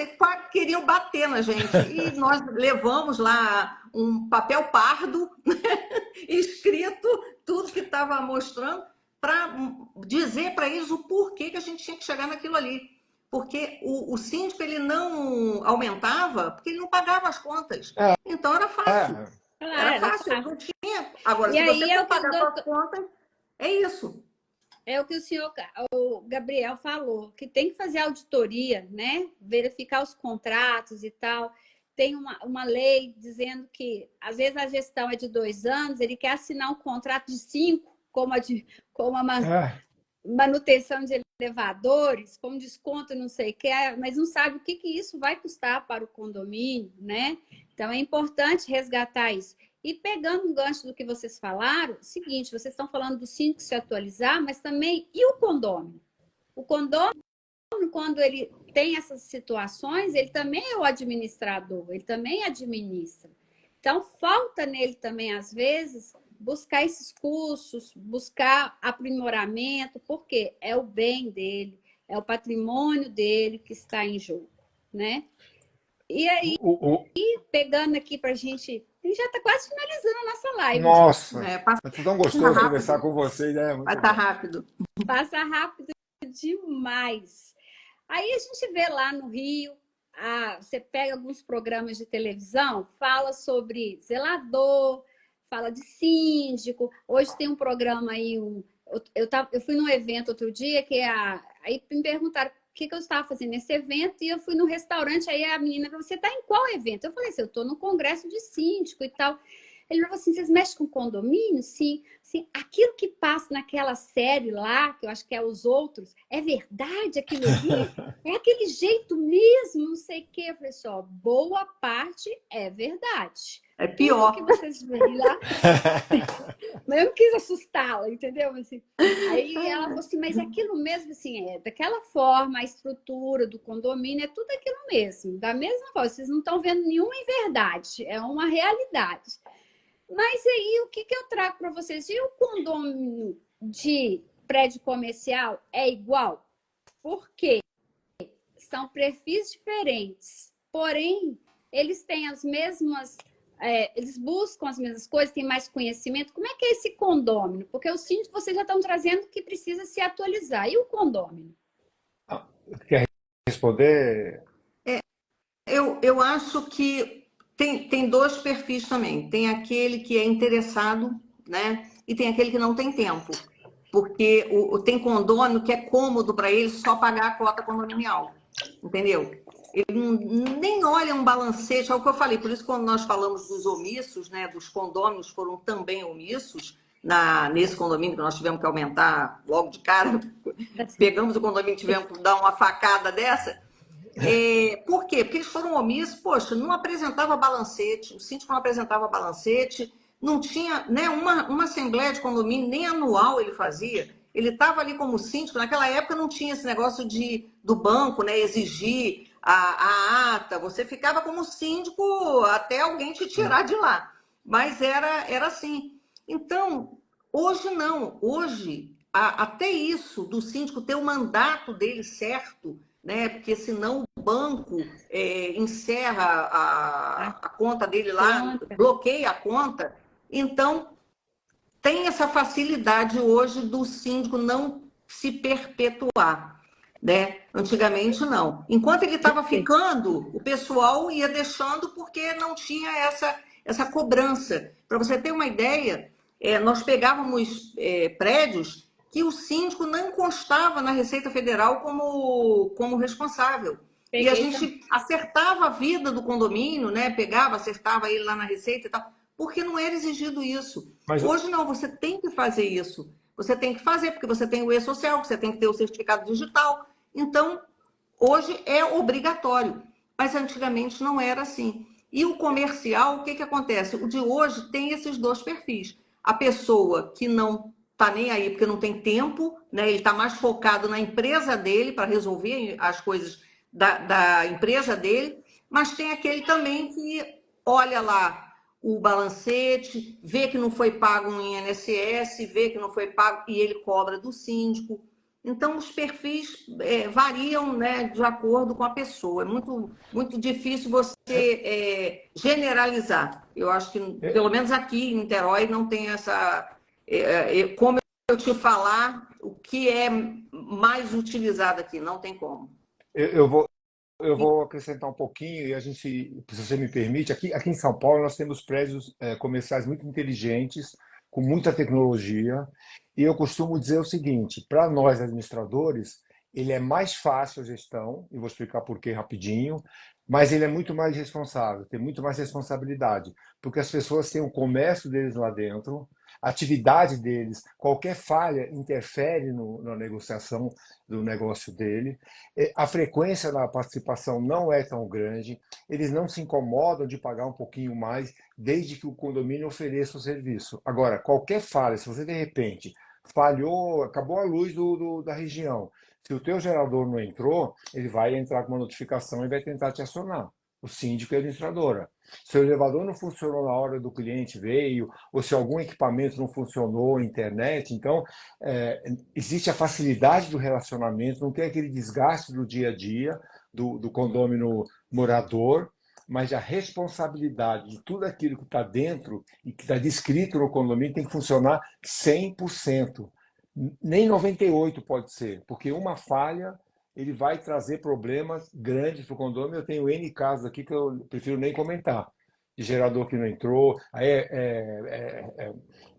queriam bater na gente. E nós levamos lá um papel pardo, né, escrito, tudo que estava mostrando, para dizer para eles o porquê que a gente tinha que chegar naquilo ali. Porque o síndico ele não aumentava porque ele não pagava as contas. Então era fácil. É, Era claro, era fácil, ele fácil. não tinha. Agora, E se você aí é for o que o pagar suas doutor, contas, é isso. é o que o senhor, o Gabriel falou, que tem que fazer auditoria, né? Verificar os contratos e tal. Tem uma lei dizendo que, às vezes, a gestão é de 2 anos, ele quer assinar um contrato de 5, como a é. manutenção de elevadores, com desconto, não sei o que, mas não sabe o que isso vai custar para o condomínio, né? Então é importante resgatar isso. E pegando um gancho do que vocês falaram, seguinte, vocês estão falando do síndico se atualizar, mas também e o condômino? O condômino, quando ele tem essas situações, ele também é o administrador, ele também administra. Então, falta nele também, às vezes, buscar esses cursos, buscar aprimoramento, porque é o bem dele, é o patrimônio dele que está em jogo, né? E aí, O, pegando aqui para a gente já está quase finalizando a nossa live, gente. nossa, Passa é tão gostoso conversar rápido. com vocês, né? Vai Muito estar bom. rápido. Passa rápido demais. Aí a gente vê lá no Rio, você pega alguns programas de televisão, fala sobre zelador, fala de síndico. Hoje tem um programa aí, eu fui num evento outro dia aí me perguntaram o que eu estava fazendo nesse evento e eu fui no restaurante, aí a menina falou, você está em qual evento? Eu falei assim, eu estou no congresso de síndico e tal. Ele falou assim, vocês mexem com condomínio? Sim. Sim. Aquilo que passa naquela série lá, que eu acho que é Os Outros, é verdade aquilo ali? É aquele jeito mesmo, não sei o quê. Eu falei assim, ó, boa parte é verdade. É Tudo que pior. vocês veem lá, mas eu não quis assustá-la, entendeu? Assim, aí ela falou assim, mas é aquilo mesmo, assim, é daquela forma, a estrutura do condomínio é tudo aquilo mesmo, da mesma forma. Vocês não estão vendo nenhuma inverdade, é uma realidade. Mas aí, o que eu trago para vocês? E o condomínio de prédio comercial é igual? Por quê? São perfis diferentes, porém, eles têm as mesmas, eles buscam as mesmas coisas, têm mais conhecimento. Como é que é esse condômino? Porque o síndico vocês já estão trazendo que precisa se atualizar. E o condômino? Quer responder? Eu acho que tem dois perfis também. Tem aquele que é interessado, né? E tem aquele que não tem tempo. Porque tem condomínio que é cômodo para ele só pagar a cota condominial. Entendeu? Ele nem olha um balancete, é o que eu falei. Por isso, quando nós falamos dos omissos, né? Dos condôminos foram também omissos. Nesse condomínio que nós tivemos que aumentar logo de cara, pegamos o condomínio e tivemos que dar uma facada dessa. Por quê? Porque eles foram omissos, poxa, não apresentava balancete, o síndico não apresentava balancete, não tinha, né, uma assembleia de condomínio, nem anual ele fazia. Ele estava ali como síndico, naquela época não tinha esse negócio do banco, né, exigir a ata, você ficava como síndico até alguém te tirar de lá. Mas era assim. Então, hoje não, hoje, até isso do síndico ter o mandato dele certo, né? Porque senão o banco encerra a conta dele lá, bloqueia a conta. Então, tem essa facilidade hoje do síndico não se perpetuar, né? Antigamente, não. Enquanto ele estava ficando, o pessoal ia deixando porque não tinha essa cobrança. Para você ter uma ideia, nós pegávamos prédios que o síndico não constava na Receita Federal como responsável. E a gente acertava a vida do condomínio, né? Pegava, acertava ele lá na Receita e tal, porque não era exigido isso. Mas Hoje não, você tem que fazer isso. Você tem que fazer, porque você tem o e-social, você tem que ter o certificado digital. Então, hoje é obrigatório, mas antigamente não era assim. E o comercial, o que, que acontece? O de hoje tem esses dois perfis. A pessoa que não está nem aí porque não tem tempo, né? Ele está mais focado na empresa dele para resolver as coisas da empresa dele, mas tem aquele também que olha lá o balancete, vê que não foi pago um INSS, vê que não foi pago e ele cobra do síndico. Então, os perfis variam, né, de acordo com a pessoa. É muito, muito difícil você generalizar. Eu acho que, pelo menos aqui em Niterói, não tem essa... como eu te falar, o que é mais utilizado aqui, não tem como. eu vou, eu vou acrescentar um pouquinho e a gente, se você me permite, aqui em São Paulo nós temos prédios comerciais muito inteligentes, com muita tecnologia, e eu costumo dizer o seguinte, para nós administradores, ele é mais fácil a gestão, e vou explicar por quê rapidinho, mas ele é muito mais responsável, tem muito mais responsabilidade, porque as pessoas têm o comércio deles lá dentro, a atividade deles, qualquer falha interfere na negociação do negócio dele, a frequência na participação não é tão grande, eles não se incomodam de pagar um pouquinho mais, desde que o condomínio ofereça o serviço. Agora, qualquer falha, se você de repente falhou, acabou a luz da região, se o teu gerador não entrou, ele vai entrar com uma notificação e vai tentar te acionar. O síndico e a administradora. Se o elevador não funcionou na hora do cliente veio, ou se algum equipamento não funcionou, internet, então existe a facilidade do relacionamento, não tem aquele desgaste do dia a dia do condômino morador, mas a responsabilidade de tudo aquilo que está dentro e que está descrito no condomínio tem que funcionar 100%. Nem 98% pode ser, porque uma falha ele vai trazer problemas grandes para o condomínio. Eu tenho N casos aqui que eu prefiro nem comentar. De gerador que não entrou,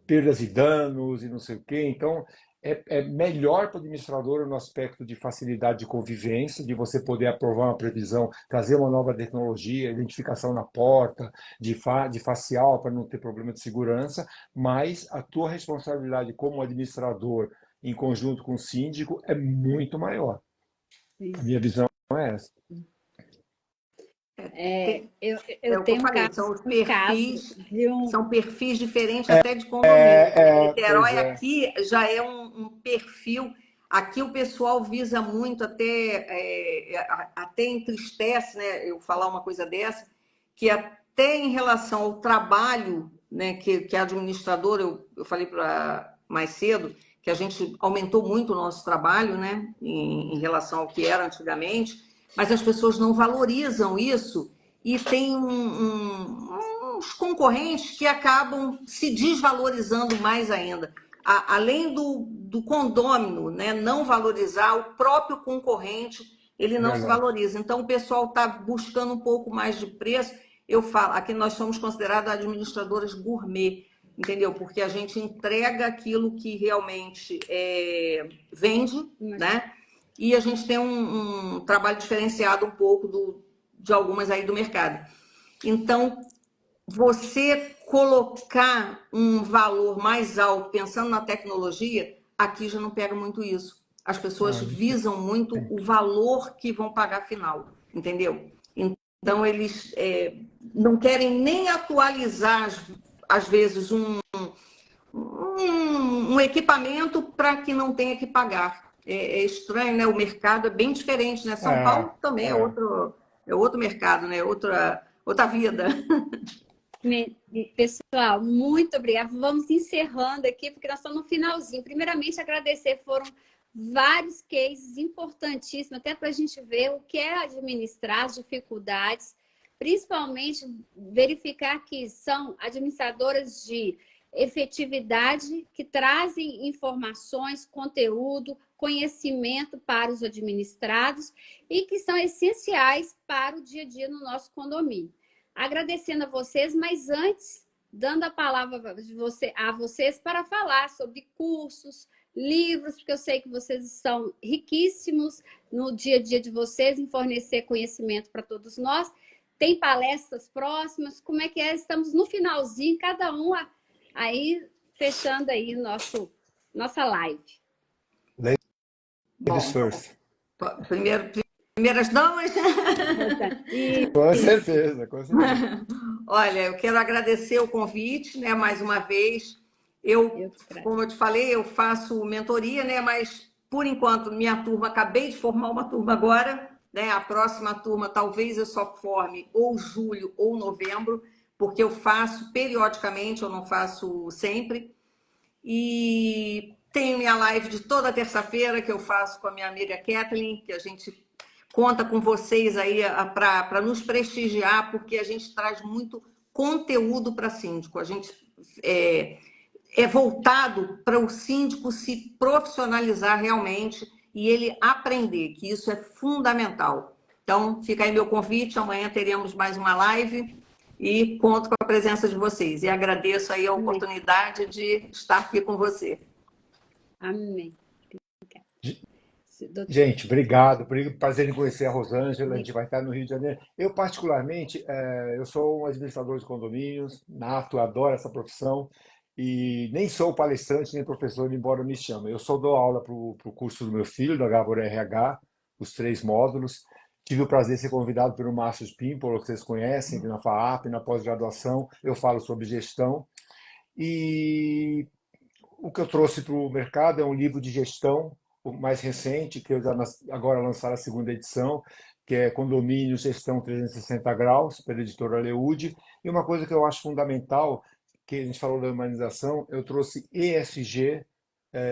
perdas e danos e não sei o quê. Então, é melhor para o administrador no aspecto de facilidade de convivência, de você poder aprovar uma previsão, trazer uma nova tecnologia, identificação na porta, de facial para não ter problema de segurança, mas a tua responsabilidade como administrador, em conjunto com o síndico, é muito maior. A minha visão é essa. Eu O que eu tenho falei, são os um caso perfis, de um. são perfis diferentes até de condomínio, né? Pois Niterói é. aqui já é um perfil. Aqui o pessoal visa muito, até entristece, né? Eu falar uma coisa dessa, que até em relação ao trabalho, né? Que a administradora, eu falei mais cedo, que a gente aumentou muito o nosso trabalho, né? Em relação ao que era antigamente, mas as pessoas não valorizam isso e tem uns concorrentes que acabam se desvalorizando mais ainda. Além do condômino, né, não valorizar, o próprio concorrente ele não se Verdade. valoriza. Então, o pessoal está buscando um pouco mais de preço. Eu falo, aqui nós somos consideradas administradoras gourmet, entendeu? Porque a gente entrega aquilo que realmente vende, né? E a gente tem um trabalho diferenciado um pouco de algumas aí do mercado. Então, você colocar um valor mais alto pensando na tecnologia, aqui já não pega muito isso. As pessoas visam muito o valor que vão pagar final, entendeu? Então, eles não querem nem atualizar, às vezes, um equipamento para que não tenha que pagar. É estranho, né? O mercado é bem diferente, né? São Paulo também é outro mercado, né? Outra vida. Pessoal, muito obrigada. Vamos encerrando aqui, porque nós estamos no finalzinho. Primeiramente, agradecer, foram vários cases importantíssimos, até para a gente ver o que é administrar as dificuldades, principalmente verificar que são administradoras de efetividade, que trazem informações, conteúdo, conhecimento para os administrados e que são essenciais para o dia a dia no nosso condomínio. Agradecendo a vocês, mas antes, dando a palavra a vocês para falar sobre cursos, livros, porque eu sei que vocês são riquíssimos no dia a dia de vocês, em fornecer conhecimento para todos nós. Tem palestras próximas, como é que é? Estamos no finalzinho, cada um aí fechando aí nossa live. Ladies first. Primeiras damas. Com certeza, com certeza. Olha, eu quero agradecer o convite, né, mais uma vez. Como eu te falei, eu faço mentoria, né, mas por enquanto minha turma, acabei de formar uma turma agora, né, a próxima turma talvez eu só forme ou julho ou novembro, porque eu faço periodicamente, eu não faço sempre. E tenho minha live de toda terça-feira que eu faço com a minha amiga Kathleen, que a gente conta com vocês aí para nos prestigiar, porque a gente traz muito conteúdo para síndico. A gente é voltado para o síndico se profissionalizar realmente e ele aprender, que isso é fundamental. Então, fica aí meu convite, amanhã teremos mais uma live e conto com a presença de vocês. E agradeço aí a oportunidade de estar aqui com você. Amém. Gente, obrigado. Prazer em conhecer a Rosângela. A gente vai estar no Rio de Janeiro. Eu, particularmente, eu sou um administrador de condomínios, nato, adoro essa profissão. E nem sou palestrante nem professor, embora me chame. Eu só dou aula para o curso do meu filho, do Gabor RH, os 3 módulos. Tive o prazer de ser convidado pelo Márcio Pimpolo, que vocês conhecem, na FAAP, na pós-graduação. Eu falo sobre gestão. E o que eu trouxe para o mercado é um livro de gestão, o mais recente, que eu já agora lançaram a segunda edição, que é Condomínio Gestão 360 Graus, pela editora Leude. E uma coisa que eu acho fundamental, que a gente falou da humanização, eu trouxe ESG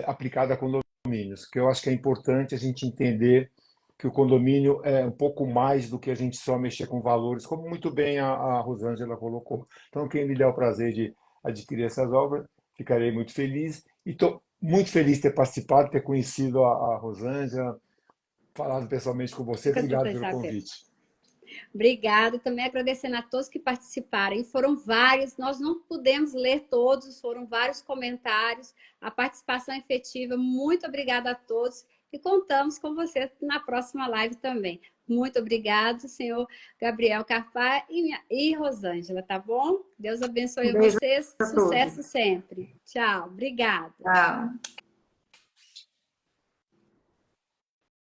aplicado a condomínios, que eu acho que é importante a gente entender que o condomínio é um pouco mais do que a gente só mexer com valores, como muito bem a Rosângela colocou. Então, quem me der o prazer de adquirir essas obras, ficarei muito feliz. E estou muito feliz de ter participado, ter conhecido a Rosângela, falado pessoalmente com você. Obrigado pelo convite. Obrigada. Também agradecendo a todos que participaram. E foram vários, nós não pudemos ler todos, foram vários comentários. A participação efetiva, muito obrigada a todos. E contamos com você na próxima live também. Muito obrigado, senhor Gabriel Carpá e Rosângela, tá bom? Deus abençoe Um beijo vocês. para todos. Sucesso sempre. Tchau. Obrigada. Tchau.